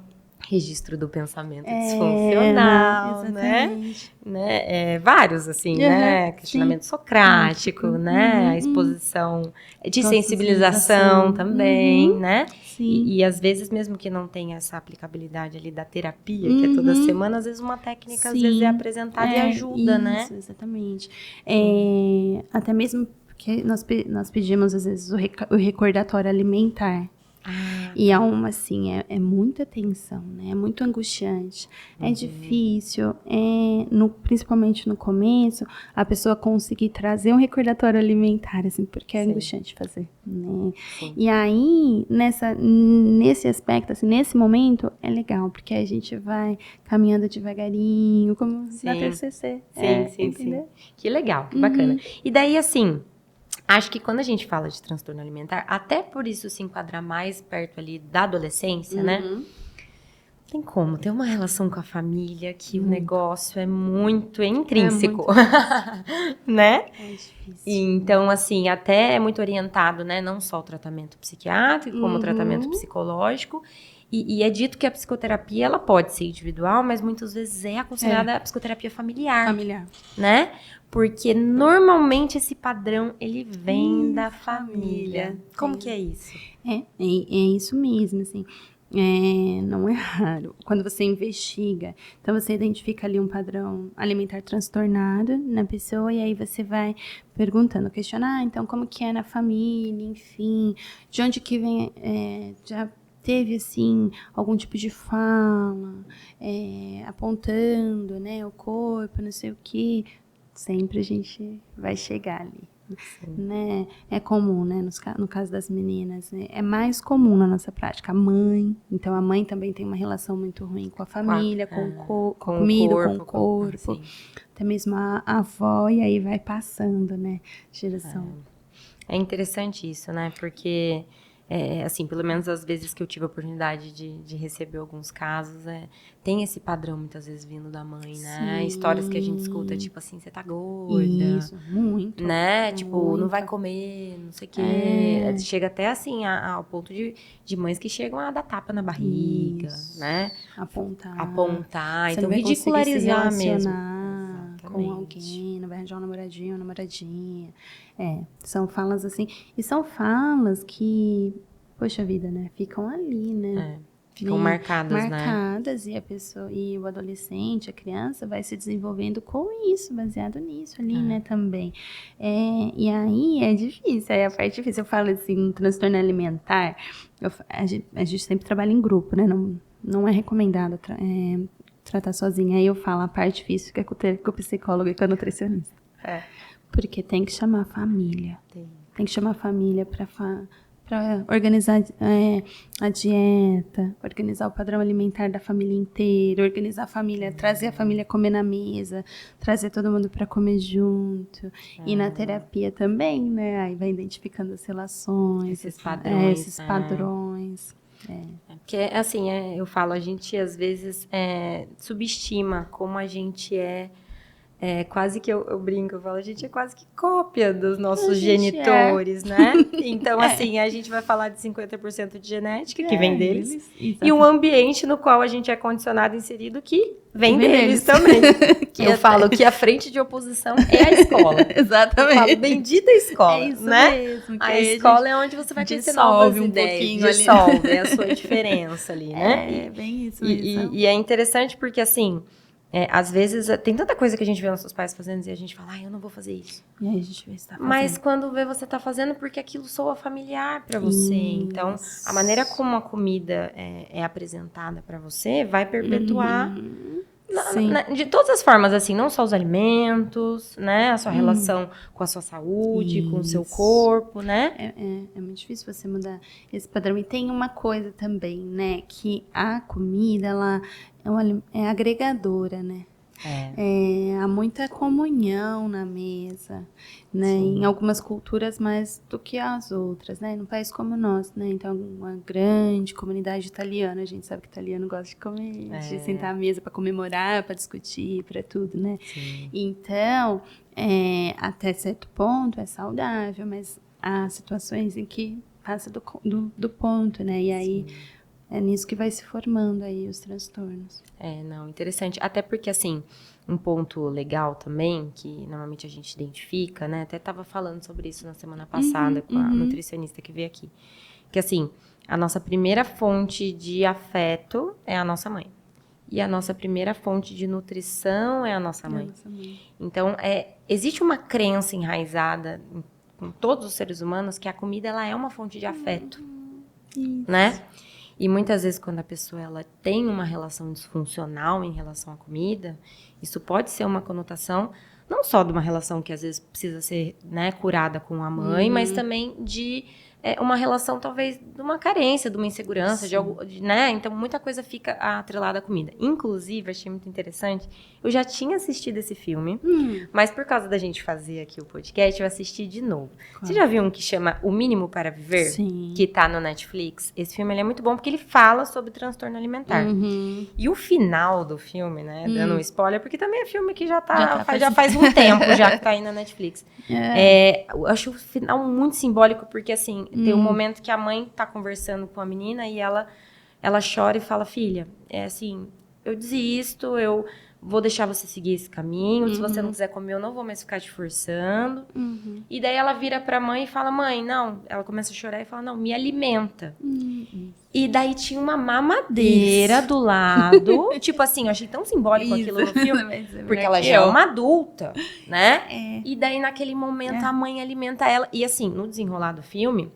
registro do pensamento disfuncional, exatamente. né? Vários, assim, né? Questionamento socrático, né? A exposição de sensibilização também, né? E às vezes, mesmo que não tenha essa aplicabilidade ali da terapia, que é toda semana, às vezes uma técnica às vezes é apresentada e ajuda, né? Isso, exatamente. Até mesmo porque nós pedimos, às vezes, o recordatório alimentar. E assim, é muita tensão, né? É muito angustiante. É difícil, principalmente no começo, a pessoa conseguir trazer um recordatório alimentar, assim, porque é angustiante fazer, né? E aí, nesse aspecto, assim, nesse momento, é legal, porque a gente vai caminhando devagarinho, como na TCC. Sim. Que legal, que bacana. E daí, assim, acho que quando a gente fala de transtorno alimentar, até por isso se enquadrar mais perto ali da adolescência, né? Tem como ter uma relação com a família que o negócio é muito intrínseco, né? É difícil. Então, assim, até é muito orientado, né? Não só o tratamento psiquiátrico, como o tratamento psicológico. E é dito que a psicoterapia, ela pode ser individual, mas muitas vezes é aconselhada a psicoterapia familiar. Né? Porque normalmente esse padrão, ele vem da família. Como que é isso? É isso mesmo, assim. Não é raro. Quando você investiga, então você identifica ali um padrão alimentar transtornado na pessoa e aí você vai perguntando, questionar, então como que é na família, enfim, de onde que vem, já teve, assim, algum tipo de fala, apontando, né, o corpo, não sei o quê. Sempre a gente vai chegar ali. Né? É comum, né? No caso das meninas, né? É mais comum na nossa prática. A mãe, então a mãe também tem uma relação muito ruim com a família, com a comida, com o corpo. Até mesmo a avó, e aí vai passando, né? Geração. É interessante isso, né? Porque, assim, pelo menos as vezes que eu tive a oportunidade de receber alguns casos, tem esse padrão muitas vezes vindo da mãe, né? Histórias que a gente escuta, tipo assim, você tá gorda. Isso, muito. Né? Muito. Tipo, não vai comer, não sei o quê. Chega até, assim, ao ponto de mães que chegam a dar tapa na barriga, né? Apontar. Você Então, não vai ridicularizar se mesmo. com alguém, não vai arranjar um namoradinho, uma namoradinha. São falas assim. E são falas que, poxa vida, né? Ficam ali, né? Ficam marcadas, e a pessoa, e o adolescente, a criança, vai se desenvolvendo com isso, baseado nisso ali, né, também. E aí é difícil, aí a parte difícil. Eu falo assim, no transtorno alimentar, a gente sempre trabalha em grupo, né? Não é recomendado tratar sozinha. Aí eu falo a parte difícil que é com o psicólogo e com a nutricionista. Porque tem que chamar a família. Tem que chamar a família para organizar a dieta, organizar o padrão alimentar da família inteira, organizar a família, trazer a família a comer na mesa, trazer todo mundo para comer junto. E na terapia também, né? Aí vai identificando as relações, esses padrões. Esses padrões. Porque, assim, eu falo, a gente às vezes subestima como a gente quase que eu brinco, eu falo, a gente é quase que cópia dos nossos genitores, né? Então, assim, a gente vai falar de 50% de genética, que vem deles, e um ambiente no qual a gente é condicionado, inserido, que vem deles também. Eu falo que a frente de oposição é a escola. Exatamente. Eu falo, bendita escola, é isso né? mesmo. A escola é onde você vai conhecer novas ideias, dissolve a sua diferença ali, né? É, bem isso mesmo. E é interessante porque, assim, às vezes tem tanta coisa que a gente vê nossos pais fazendo e a gente fala, eu não vou fazer isso. E aí a gente vê se tá fazendo. Mas quando vê você tá fazendo, porque aquilo soa familiar pra você. Então, a maneira como a comida é apresentada pra você vai perpetuar de todas as formas, assim, não só os alimentos, né? A sua relação com a sua saúde, com o seu corpo, né? É muito difícil você mudar esse padrão. E tem uma coisa também, né? Que a comida, ela é agregadora, né? Há muita comunhão na mesa, né? Sim. Em algumas culturas mais do que as outras, né? Num país como o nosso, né? Então, uma grande comunidade italiana, a gente sabe que italiano gosta de comer, de sentar à mesa para comemorar, para discutir, para tudo, né? Sim. Então, até certo ponto é saudável, mas há situações em que passa do ponto, né? E aí... Sim. É nisso que vai se formando aí os transtornos. Não, interessante. Até porque, assim, um ponto legal também, que normalmente a gente identifica, né? Até estava falando sobre isso na semana passada com a nutricionista que veio aqui. Que, assim, a nossa primeira fonte de afeto é a nossa mãe. E a nossa primeira fonte de nutrição é a nossa mãe. Então, existe uma crença enraizada em todos os seres humanos que a comida, ela é uma fonte de afeto, né? E muitas vezes, quando a pessoa ela tem uma relação disfuncional em relação à comida, isso pode ser uma conotação, não só de uma relação que às vezes precisa ser, né, curada com a mãe, mas também de uma relação, talvez, de uma carência, de uma insegurança, né? Então, muita coisa fica atrelada à comida. Inclusive, achei muito interessante, eu já tinha assistido esse filme, mas por causa da gente fazer aqui o podcast, eu assisti de novo. Claro. Você já viu um que chama O Mínimo para Viver? Sim. Que tá no Netflix? Esse filme ele é muito bom porque ele fala sobre transtorno alimentar. E o final do filme, né? Dando um spoiler, porque também é filme que já faz um tempo já que tá aí na Netflix. Eu acho o final muito simbólico porque, assim, tem um momento que a mãe tá conversando com a menina e ela chora e fala, filha, assim, eu desisto, eu vou deixar você seguir esse caminho, se você não quiser comer, eu não vou mais ficar te forçando. E daí ela vira pra mãe e fala, mãe, não, ela começa a chorar e fala, não, me alimenta. E daí tinha uma mamadeira do lado, tipo assim, eu achei tão simbólico aquilo no filme, porque ela já é uma adulta, né? E daí naquele momento a mãe alimenta ela, e assim, no desenrolar do filme,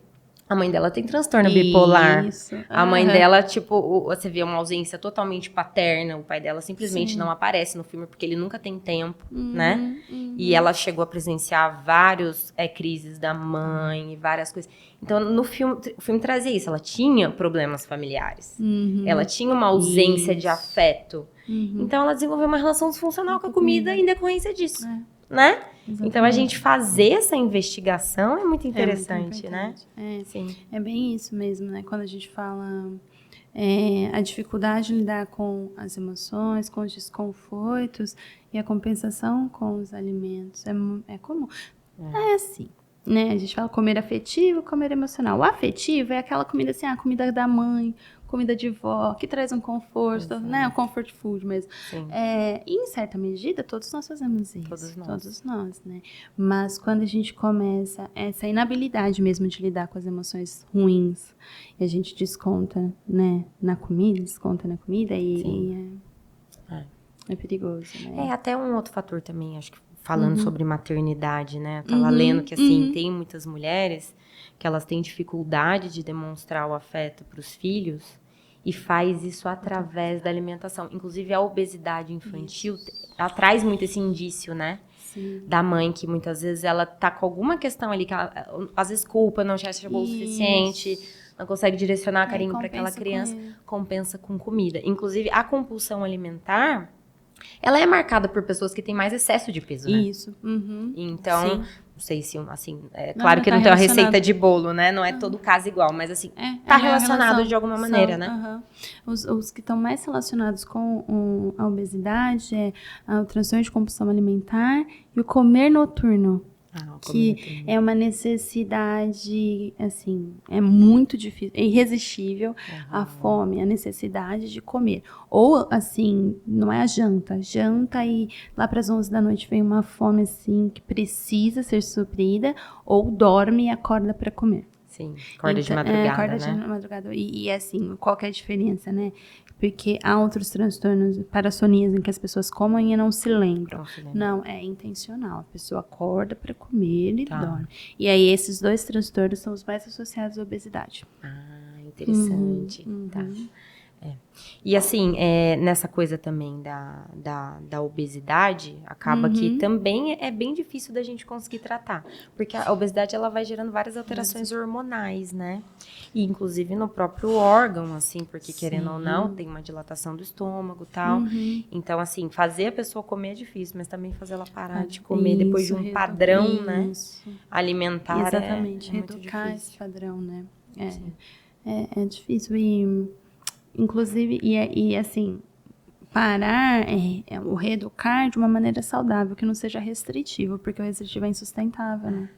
a mãe dela tem transtorno bipolar. A mãe dela, tipo, você vê uma ausência totalmente paterna. O pai dela simplesmente não aparece no filme porque ele nunca tem tempo, né? E ela chegou a presenciar várias crises da mãe e várias coisas. Então, no filme, o filme trazia isso. Ela tinha problemas familiares. Ela tinha uma ausência de afeto. Então, ela desenvolveu uma relação disfuncional com a comida em decorrência disso, né? Exatamente. Então, a gente fazer essa investigação é muito interessante, né? Sim. É bem isso mesmo, né? Quando a gente fala a dificuldade de lidar com as emoções, com os desconfortos e a compensação com os alimentos. É comum. É assim, né? A gente fala comer afetivo, comer emocional. O afetivo é aquela comida assim, a comida da mãe, comida de vó, que traz um conforto, né? O comfort food mesmo. E em certa medida, todos nós fazemos isso. Todos nós, né? Mas quando a gente começa essa inabilidade mesmo de lidar com as emoções ruins, e a gente desconta, né, na comida, é perigoso, né? Até um outro fator também, acho que falando sobre maternidade, né? Eu tava lendo que, assim, tem muitas mulheres que elas têm dificuldade de demonstrar o afeto para os filhos e faz isso através da alimentação. Inclusive, a obesidade infantil, ela traz muito esse indício, né? Da mãe, que muitas vezes ela tá com alguma questão ali, que ela, às vezes culpa, não já chegou o suficiente, não consegue direcionar carinho para aquela criança, compensa com comida. Inclusive, a compulsão alimentar, ela é marcada por pessoas que têm mais excesso de peso, né? Isso. Então, sei se, assim, claro que não tem uma receita de bolo, né? Não é todo caso igual, mas assim, tá relacionado de alguma maneira, né? Os que estão mais relacionados com a obesidade o transtorno de compulsão alimentar e o comer noturno. Que é uma necessidade, assim, é muito difícil, é irresistível a fome, a necessidade de comer. Ou, assim, não é a janta e lá para as 11 da noite vem uma fome, assim, que precisa ser suprida, ou dorme e acorda para comer. Sim, acorda de madrugada, acorda de madrugada. E, assim, qual que é a diferença, né? Porque há outros transtornos, parassonias, em que as pessoas comem e não se lembram. Não, é intencional. A pessoa acorda para comer e dorme. E aí, esses dois transtornos são os mais associados à obesidade. Ah, interessante. Tá. E assim, nessa coisa também da obesidade, acaba que também é bem difícil da gente conseguir tratar. Porque a obesidade, ela vai gerando várias alterações hormonais, né? E inclusive no próprio órgão, assim, porque querendo ou não, tem uma dilatação do estômago e tal. Então, assim, fazer a pessoa comer é difícil, mas também fazer ela parar de comer depois de um padrão, né? Alimentar. Exatamente, reeducar esse padrão, né? É difícil. Inclusive, e assim, parar o reeducar de uma maneira saudável, que não seja restritivo, porque o restritivo é insustentável, né?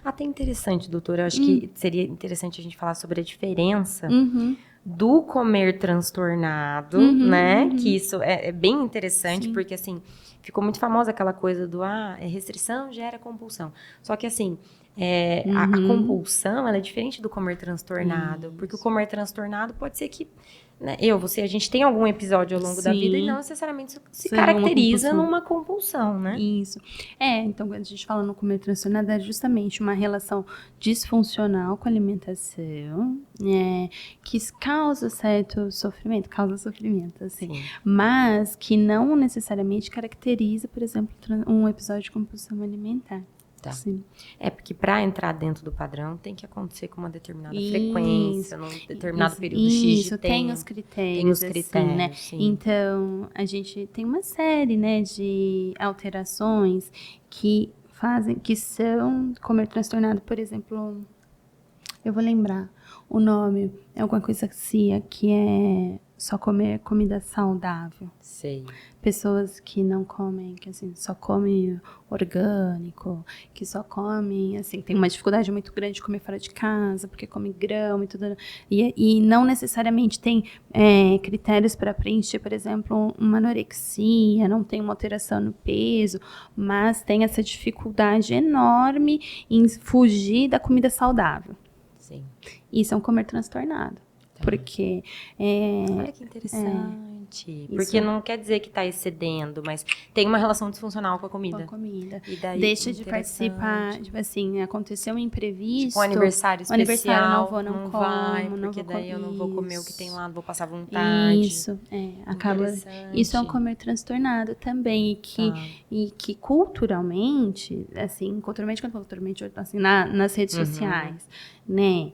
Até interessante, doutora, eu acho que seria interessante a gente falar sobre a diferença do comer transtornado, né? Que isso é bem interessante, porque assim, ficou muito famosa aquela coisa do restrição gera compulsão. Só que assim, a compulsão, ela é diferente do comer transtornado, porque o comer transtornado pode ser que, né, você, a gente tem algum episódio ao longo da vida e não necessariamente se caracteriza numa compulsão, né? Isso. Então, quando a gente fala no comer transtornado, é justamente uma relação disfuncional com a alimentação, que causa certo sofrimento, assim, mas que não necessariamente caracteriza, por exemplo, um episódio de compulsão alimentar. Tá. Sim. Porque para entrar dentro do padrão tem que acontecer com uma determinada frequência, num determinado período X de tempo. Tem os critérios, assim, né? Então, a gente tem uma série, né, de alterações que são comer transtornado, por exemplo, eu vou lembrar o nome, é alguma coisa assim, que é só comer comida saudável. Sei. Pessoas que não comem, que assim, só comem orgânico, que só comem, assim, tem uma dificuldade muito grande de comer fora de casa, porque come grão e tudo. E não necessariamente tem critérios para preencher, por exemplo, uma anorexia, não tem uma alteração no peso, mas tem essa dificuldade enorme em fugir da comida saudável. Sim. Isso é um comer transtornado. Porque... Olha que interessante. Porque não quer dizer que está excedendo, mas tem uma relação disfuncional com a comida. E daí, deixa de participar, tipo assim, aconteceu um imprevisto. Tipo, um aniversário especial, não vai, porque daí eu não vou comer o que tem lá, não vou passar vontade. Isso, acaba... Isso é um comer transtornado também, e que culturalmente, assim, quando eu falo culturalmente, assim, nas redes sociais, né?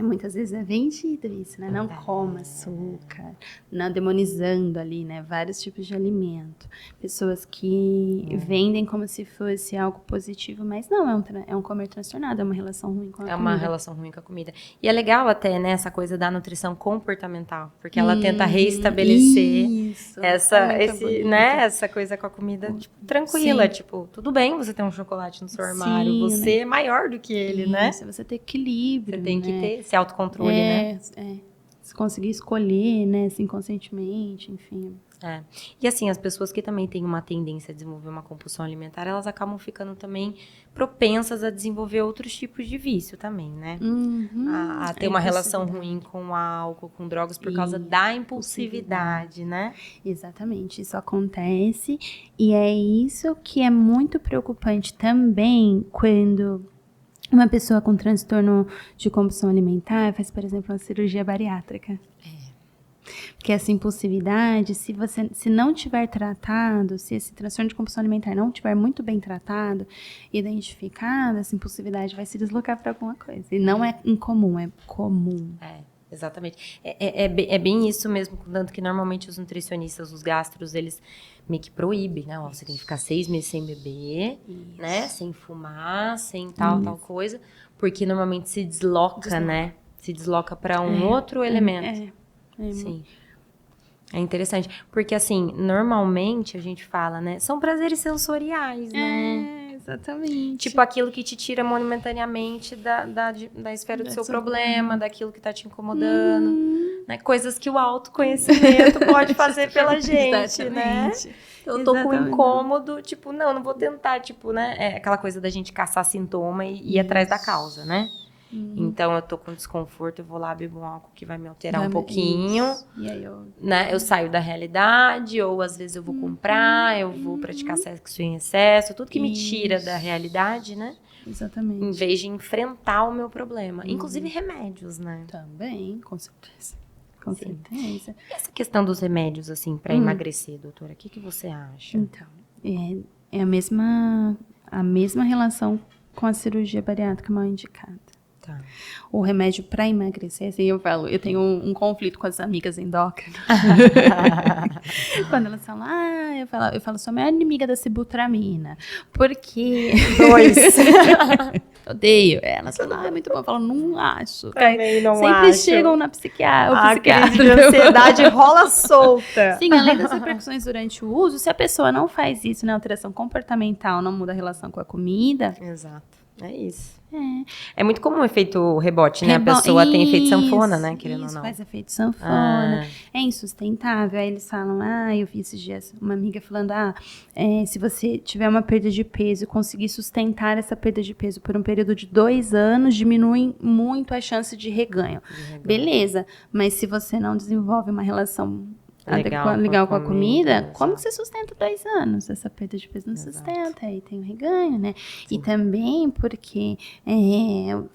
Muitas vezes é vendido isso, né? Não coma açúcar, não demonizando ali, né? Vários tipos de alimento. Pessoas que vendem como se fosse algo positivo, mas não, é um comer transtornado, é uma relação ruim com a comida. É uma relação ruim com a comida. E é legal até, né, essa coisa da nutrição comportamental, porque ela tenta reestabelecer essa coisa com a comida, tipo, tranquila, tipo, tudo bem você ter um chocolate no seu armário, você é maior do que ele, né? Você tem equilíbrio, você tem que ter esse autocontrole, né? Se conseguir escolher, né, assim, conscientemente, enfim. E assim, as pessoas que também têm uma tendência a desenvolver uma compulsão alimentar, elas acabam ficando também propensas a desenvolver outros tipos de vício também, né? A ter uma relação ruim com o álcool, com drogas, por causa da impulsividade, né? Exatamente, isso acontece. E é isso que é muito preocupante também quando uma pessoa com transtorno de compulsão alimentar faz, por exemplo, uma cirurgia bariátrica. Porque essa impulsividade, se não tiver tratado, se esse transtorno de compulsão alimentar não tiver muito bem tratado, identificado, essa impulsividade vai se deslocar para alguma coisa. E não é incomum, é comum. Exatamente. É bem isso mesmo, tanto que normalmente os nutricionistas, os gastros, eles meio que proíbem, né? Ó, você tem que ficar 6 meses sem beber, né? Sem fumar, sem tal coisa, porque normalmente se desloca, né? Se desloca para um outro elemento. Sim. É interessante, porque assim, normalmente a gente fala, né? São prazeres sensoriais, né? Exatamente. Tipo aquilo que te tira momentaneamente da esfera do seu problema, daquilo que tá te incomodando, né? Coisas que o autoconhecimento pode fazer pela gente, né? Eu tô com um incômodo, tipo, não vou tentar, tipo, né? É aquela coisa da gente caçar sintoma e ir atrás da causa, né? Então, eu tô com desconforto, eu vou lá, bebo um álcool que vai me alterar um pouquinho. E aí né? Eu saio da realidade, ou às vezes eu vou comprar, eu vou praticar sexo em excesso, tudo que me tira da realidade, né? Exatamente. Em vez de enfrentar o meu problema. Inclusive remédios, né? Também, com certeza. Com certeza. E essa questão dos remédios, assim, pra emagrecer, doutora, o que você acha? Então, é a mesma relação com a cirurgia bariátrica mal indicada. Tá. O remédio para emagrecer, assim, eu tenho um conflito com as amigas endócrinas. Quando elas falam, eu falo, sou a maior inimiga da sibutramina. Porque... 2. Odeio. Elas falam, é muito bom. Eu falo, não acho. Também não sempre acho. chegam na psiquiatra. A crise de ansiedade rola solta. Sim, além das repercussões durante o uso, se a pessoa não faz isso, né, alteração comportamental, não muda a relação com a comida... Exato. É isso. É muito comum o efeito rebote, né? A pessoa tem efeito sanfona, né? Querendo ou não. Faz efeito sanfona. É insustentável. Aí eles falam, eu vi esses dias uma amiga falando, se você tiver uma perda de peso e conseguir sustentar essa perda de peso por um período de 2 anos, diminui muito a chance de reganho. Beleza, mas se você não desenvolve uma relação legal com a comida, como que você sustenta 2 anos? Essa perda de peso não sustenta, aí tem o reganho, né? Sim. E também porque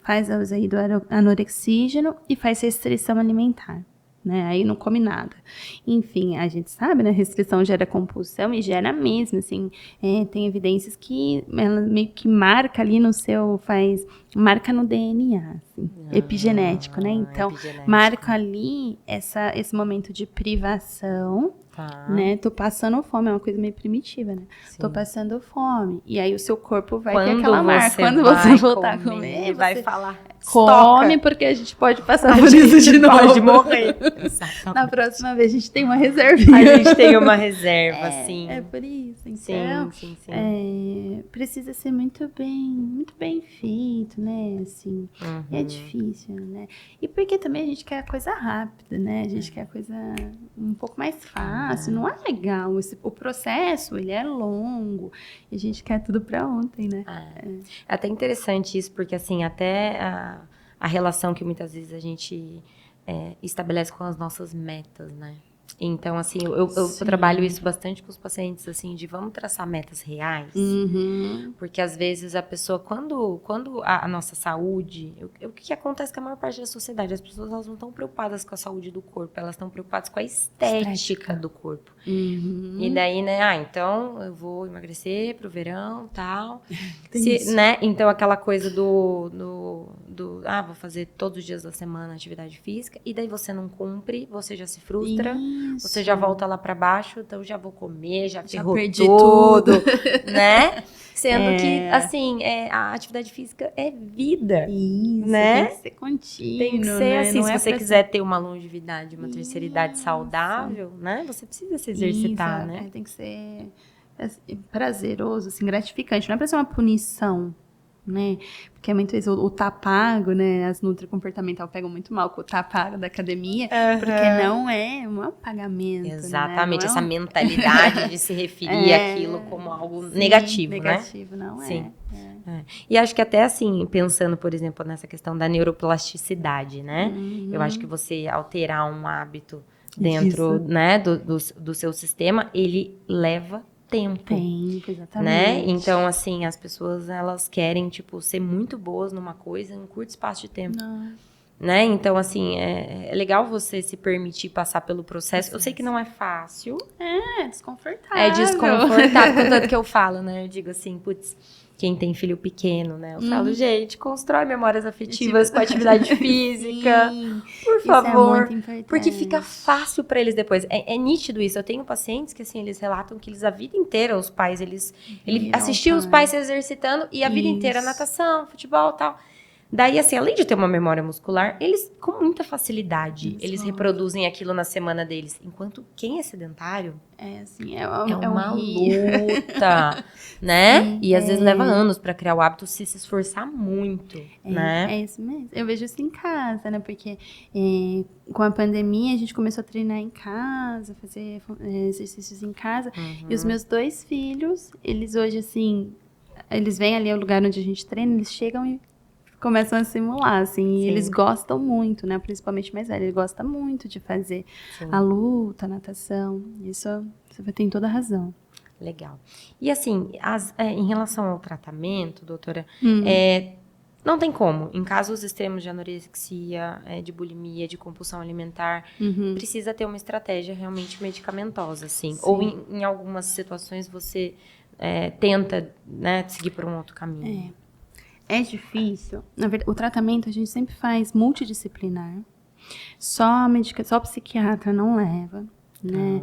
faz uso aí do anorexígeno e faz restrição alimentar, né? Aí não come nada. Enfim, a gente sabe, né? Restrição gera compulsão e gera mesmo, assim. Tem evidências que ela meio que marca ali marca no DNA, assim, epigenético, né? Então, marca ali esse momento de privação, né? Tô passando fome, é uma coisa meio primitiva, né? Sim. Tô passando fome. E aí o seu corpo vai ter aquela marca. Quando você voltar a comer, vai falar, come, porque a gente pode passar por isso de novo. Pode morrer. Na próxima vez a gente tem uma reservinha. A gente tem uma reserva, sim. É por isso. Então, sim. Precisa ser muito bem feito, né? Assim, é difícil, né? E porque também a gente quer a coisa rápida, né? A gente quer a coisa um pouco mais fácil. Não é legal. O processo, ele é longo. E a gente quer tudo pra ontem, né? É até interessante isso, porque assim, até a relação que muitas vezes a gente estabelece com as nossas metas, né? Então, assim, eu trabalho isso bastante com os pacientes, assim, de vamos traçar metas reais. Porque, às vezes, a pessoa, quando a nossa saúde... O que acontece com a maior parte da sociedade? As pessoas, elas não estão preocupadas com a saúde do corpo, elas estão preocupadas com a estética do corpo. E daí, né, então, eu vou emagrecer pro verão, tal. Né? Então, aquela coisa vou fazer todos os dias da semana atividade física, e daí você não cumpre, você já se frustra, você já volta lá pra baixo, então já vou comer, já ferrou tudo, né? Sendo que, assim, a atividade física é vida, né? Tem que ser contínuo, tem que ser, né? Assim, se você quiser ter uma longevidade, uma terceira idade saudável, né? Você precisa se exercitar, né? Tem que ser prazeroso, assim, gratificante, não é pra ser uma punição, né? Porque é muito isso, o tá pago, né? As nutri-comportamental pegam muito mal com o tá pago da academia, porque não é um pagamento. Exatamente, né? Essa mentalidade de se referir àquilo como algo negativo, né? Negativo, não Sim. E acho que até assim, pensando, por exemplo, nessa questão da neuroplasticidade, né? Eu acho que você alterar um hábito dentro, né, do seu sistema, ele leva tempo, exatamente. Né? Então, assim, as pessoas, elas querem, tipo, ser muito boas numa coisa em um curto espaço de tempo. Né? Então, assim, é legal você se permitir passar pelo processo. Eu sei que não é fácil. É desconfortável. É desconfortável, contanto que eu falo, né? Eu digo assim, putz, quem tem filho pequeno, né? Eu falo, gente, constrói memórias afetivas com atividade física, por favor, é muito importante. porque fica fácil para eles depois. É nítido isso. Eu tenho pacientes que, assim, eles relatam que eles, a vida inteira, os pais, ele assistiam os pais se exercitando e a vida inteira natação, futebol e tal. Daí, assim, além de ter uma memória muscular, eles, com muita facilidade, eles reproduzem aquilo na semana deles. Enquanto quem é sedentário... É, assim, é uma luta, né? Sim, e às vezes leva anos pra criar o hábito, se esforçar muito, né? É isso mesmo. Eu vejo isso em casa, né? Porque com a pandemia, a gente começou a treinar em casa, fazer exercícios em casa. E os meus 2 filhos, eles hoje, assim... Eles vêm ali ao lugar onde a gente treina, eles chegam e começam a simular, assim, e eles gostam muito, né, principalmente mais velho, ele gosta muito de fazer a luta, a natação, isso você tem toda a razão. Legal. E assim, em relação ao tratamento, doutora, não tem como, em casos extremos de anorexia, de bulimia, de compulsão alimentar, precisa ter uma estratégia realmente medicamentosa, assim, sim. Ou em algumas situações você tenta, né, seguir por um outro caminho. É difícil. Na verdade, o tratamento a gente sempre faz multidisciplinar. Só o psiquiatra não leva, né?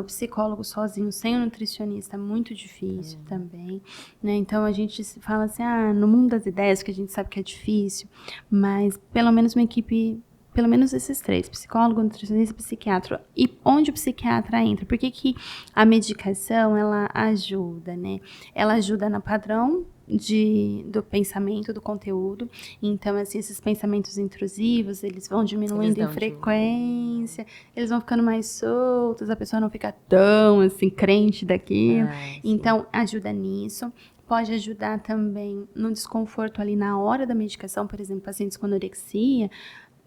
O psicólogo sozinho, sem o nutricionista, é muito difícil também, né? Então, a gente fala assim, no mundo das ideias, que a gente sabe que é difícil, mas pelo menos uma equipe... Pelo menos esses 3, psicólogo, nutricionista, psiquiatra. E onde o psiquiatra entra? Por que a medicação, ela ajuda, né? Ela ajuda no padrão do pensamento, do conteúdo. Então, assim, esses pensamentos intrusivos, eles vão diminuindo em frequência, eles vão ficando mais soltos, a pessoa não fica tão, assim, crente daquilo. Então, ajuda nisso. Pode ajudar também no desconforto ali na hora da medicação, por exemplo, pacientes com anorexia,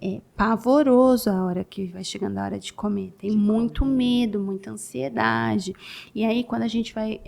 é pavoroso a hora que vai chegando a hora de comer. Tem muito medo, muita ansiedade. E aí, quando a gente vai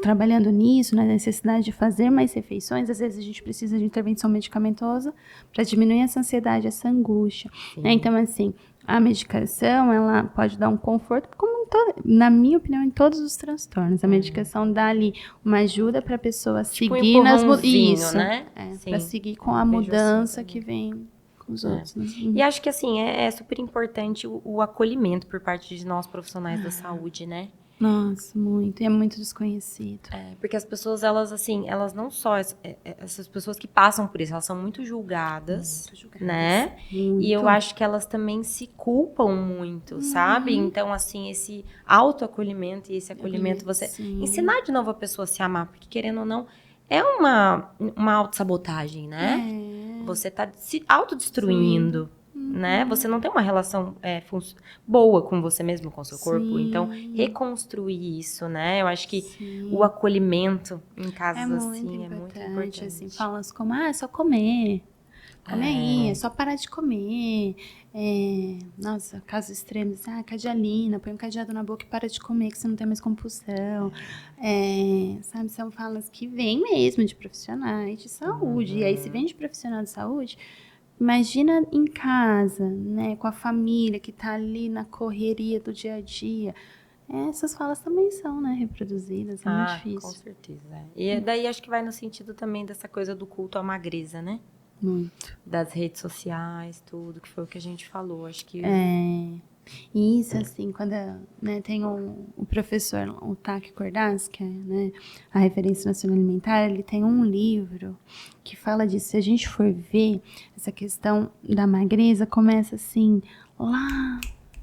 trabalhando nisso, na necessidade de fazer mais refeições, às vezes a gente precisa de intervenção medicamentosa para diminuir essa ansiedade, essa angústia. Né? Então, assim, a medicação, ela pode dar um conforto, como na minha opinião, em todos os transtornos. A medicação dá ali uma ajuda para a pessoa seguir nas mudanças, né? Para seguir com a mudança que vem os outros, né? E acho que, assim, é super importante o acolhimento por parte de nós profissionais da saúde, né? Nossa, muito. E é muito desconhecido. Porque as pessoas, elas, assim, elas não só... essas pessoas que passam por isso, elas são muito julgadas, né? Muito. E eu acho que elas também se culpam muito, sabe? Então, assim, esse autoacolhimento e esse acolhimento, você ensinar de novo a pessoa a se amar, porque, querendo ou não, é uma autossabotagem, né? Você tá se autodestruindo, né? Você não tem uma relação boa com você mesmo, com o seu corpo. Então, reconstruir isso, né? Eu acho que o acolhimento em casos assim é muito importante. Assim, falas como, é só comer. Come aí, é só parar de comer. Nossa, casos extremos, cadialina, põe um cadeado na boca e para de comer, que você não tem mais compulsão. Sabe, são falas que vêm mesmo de profissionais de saúde. E aí, se vem de profissional de saúde, imagina em casa, né, com a família que tá ali na correria do dia a dia. Essas falas também são, né, reproduzidas, é muito difícil. Com certeza. E daí acho que vai no sentido também dessa coisa do culto à magreza, né? Muito. Das redes sociais, tudo, que foi o que a gente falou, acho que... Isso, assim, quando tem o professor, o Taki Cordaz, que é, né, a referência nacional alimentar, ele tem um livro que fala disso. Se a gente for ver, essa questão da magreza começa, assim, lá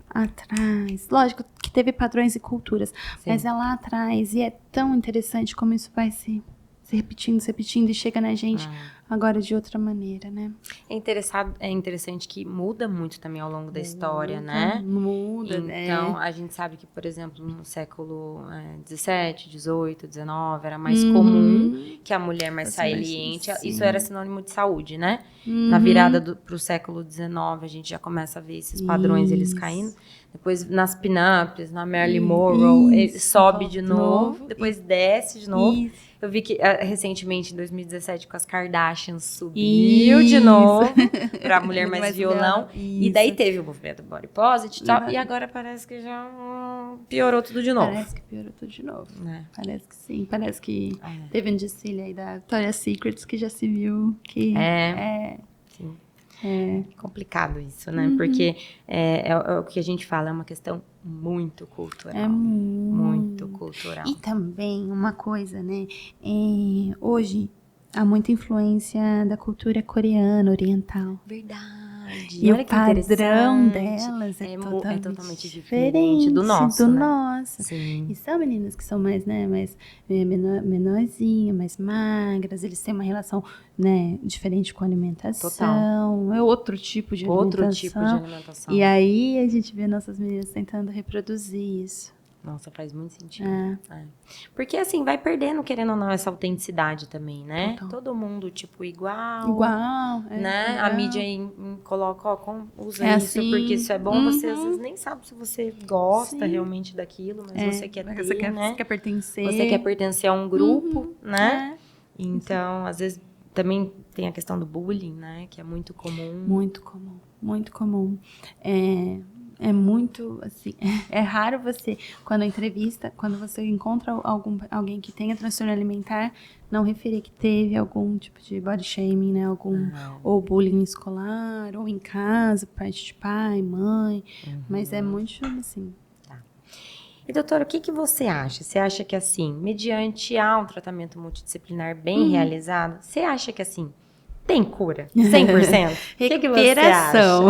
atrás. Lógico que teve padrões e culturas, mas é lá atrás. E é tão interessante como isso vai se repetindo e chega na gente agora de outra maneira, né? É interessante que muda muito também ao longo da história, né? Muda, então, a gente sabe que, por exemplo, no século XVII, XVIII, XIX, era mais comum que a mulher mais saliente, isso era sinônimo de saúde, né? Na virada pro século XIX, a gente já começa a ver esses padrões, eles caindo. Depois, nas pin-ups, na Marilyn Monroe, ele sobe de novo, depois desce de novo. Eu vi que, recentemente, em 2017, com as Kardashians, Kardashian subiu de novo pra mulher mais violão. E daí Isso. teve o movimento Body Positive e tal. E agora parece que já piorou tudo de novo. Parece que piorou tudo de novo. Né? Parece que sim. Parece que teve um desfile aí da Victoria's Secret que já se viu que Sim. é Complicado isso, né? Porque é o que a gente fala, é uma questão muito cultural. É muito cultural. E também uma coisa, né? Hoje há muita influência da cultura coreana, oriental. Verdade. E olha o que padrão interessante. delas é totalmente diferente do nosso, né? Sim. E são meninas que são mais, né, menorzinhas, mais magras, eles têm uma relação, né, diferente com a alimentação. Total. É outro tipo de alimentação. E aí a gente vê nossas meninas tentando reproduzir isso. Nossa, faz muito sentido. Porque assim, vai perdendo, querendo ou não, essa autenticidade também, né? Total. Todo mundo, tipo, igual. Né? A mídia coloca, usa isso assim, porque isso é bom. Você às vezes nem sabe se você gosta realmente daquilo, mas você quer ter, né? Você quer pertencer. Você quer pertencer a um grupo, né? Então, às vezes, também tem a questão do bullying, né? Que é muito comum. Muito comum, muito comum. É muito, assim, é raro você, quando você encontra alguém que tenha transtorno alimentar, não referir que teve algum tipo de body shaming, né? Ou bullying escolar, ou em casa, parte de pai, mãe. Mas é muito, assim... E, doutora, o que você acha? Você acha que, assim, mediante um tratamento multidisciplinar bem realizado, você acha que, assim, tem cura? 100%? Recuperação.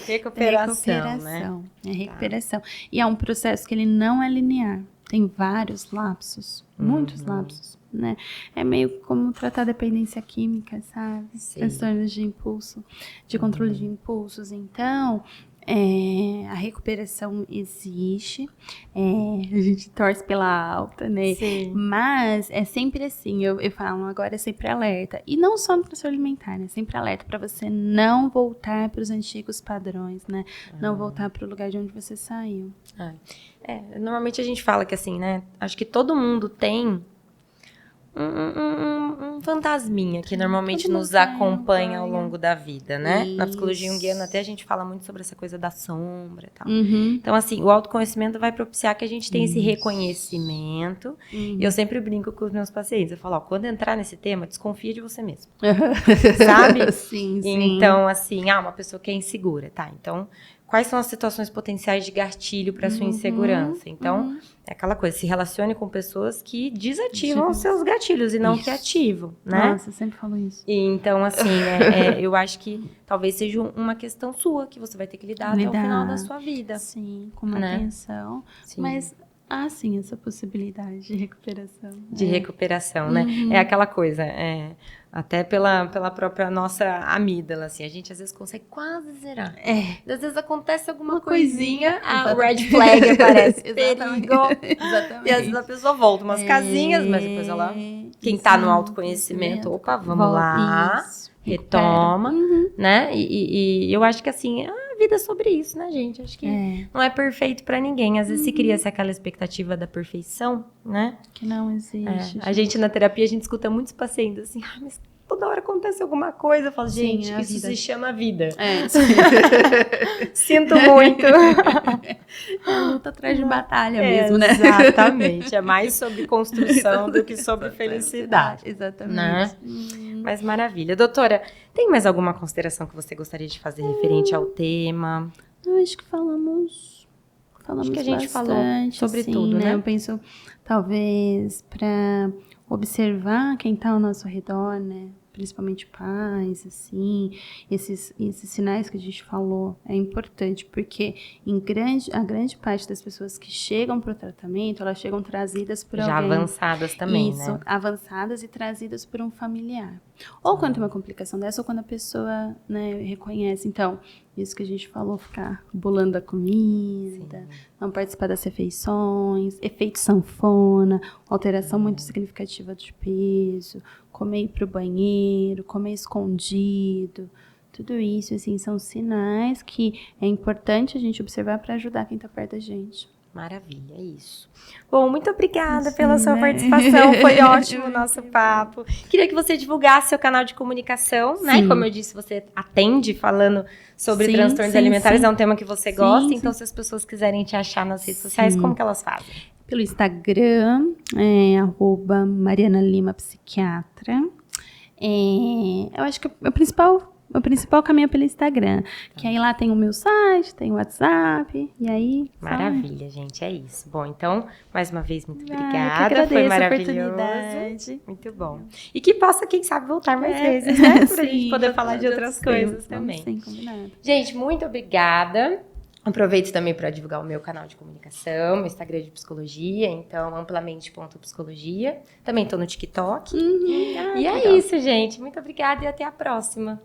Recuperação, né? É recuperação. E é um processo que ele não é linear. Tem vários lapsos, muitos lapsos, né? É meio como tratar dependência química, sabe? Transtornos de impulso, de controle de impulsos. Então, a recuperação existe, a gente torce pela alta, né? Sim. Mas é sempre assim, eu falo, agora é sempre alerta. E não só no transtorno alimentar, né? Sempre alerta para você não voltar para os antigos padrões, né? Não voltar para o lugar de onde você saiu. Normalmente a gente fala que assim, né? Acho que todo mundo tem um fantasminha que normalmente nos acompanha ao longo da vida, né? Isso. Na psicologia junguiana até a gente fala muito sobre essa coisa da sombra e tal. Então, assim, o autoconhecimento vai propiciar que a gente tenha esse reconhecimento. E eu sempre brinco com os meus pacientes. Eu falo, ó, quando entrar nesse tema, desconfia de você mesmo. Sabe? Sim. Então, assim, uma pessoa que é insegura, tá? Então, quais são as situações potenciais de gatilho para sua insegurança? Então, é aquela coisa, se relacione com pessoas que desativam os seus gatilhos e não que ativam, né? Nossa, eu sempre falo isso. E então, assim, eu acho que talvez seja uma questão sua que você vai ter que lidar até o final da sua vida. Sim, com uma atenção. Sim. Mas sim, essa possibilidade de recuperação. De recuperação, né? É aquela coisa, até pela própria nossa amígdala, assim, a gente às vezes consegue quase zerar. Às vezes acontece alguma coisinha, o red flag aparece, perigo. Exatamente. E às vezes a pessoa volta umas casinhas, mas depois ela, quem tá no autoconhecimento, opa, vamos lá, retoma, né? E eu acho que assim, a vida é sobre isso, né, gente? Acho que não é perfeito pra ninguém. Às vezes se cria aquela expectativa da perfeição, né? Que não existe. A gente na terapia, a gente escuta muitos pacientes assim, mas toda hora acontece alguma coisa. Eu falo, gente, isso se chama vida. Sinto muito. É a luta atrás de batalha mesmo, né? Exatamente. É mais sobre construção do que sobre felicidade. Exatamente. Né? Mas maravilha. Doutora, tem mais alguma consideração que você gostaria de fazer referente ao tema? Eu acho que falamos acho que a gente falou sobre assim, tudo, né? Eu penso, talvez, para observar quem está ao nosso redor, né? Principalmente pais, assim, esses sinais que a gente falou é importante, porque a grande parte das pessoas que chegam para o tratamento, elas chegam trazidas por alguém. Já avançadas também, Isso, né? avançadas e trazidas por um familiar. Ou quando tem uma complicação dessa, ou quando a pessoa, né, reconhece. Então, isso que a gente falou, ficar bolando a comida, não participar das refeições, efeito sanfona, alteração muito significativa de peso, comer ir pro banheiro, comer escondido, tudo isso, assim, são sinais que é importante a gente observar para ajudar quem está perto da gente. Maravilha, é isso. Bom, muito obrigada pela sua participação, foi ótimo o nosso papo. Queria que você divulgasse seu canal de comunicação, né? Como eu disse, você atende falando sobre transtornos alimentares, é um tema que você gosta, então se as pessoas quiserem te achar nas redes sociais, como que elas fazem? Pelo Instagram, @MarianaLimaPsiquiatra. Eu acho que o principal caminho é pelo Instagram. Que aí lá tem o meu site, tem o WhatsApp, e aí... Maravilha, gente, é isso. Bom, então, mais uma vez, muito Eu que obrigada. agradeço Foi a maravilhoso. oportunidade. Muito bom. E que possa, quem sabe, voltar mais vezes, né? Pra gente poder vou falar de outras coisas também. Sim, combinado. Gente, muito obrigada. Aproveito também para divulgar o meu canal de comunicação, meu Instagram de psicologia, então amplamente.psicologia. Também estou no TikTok. E é isso, gente. Muito obrigada e até a próxima.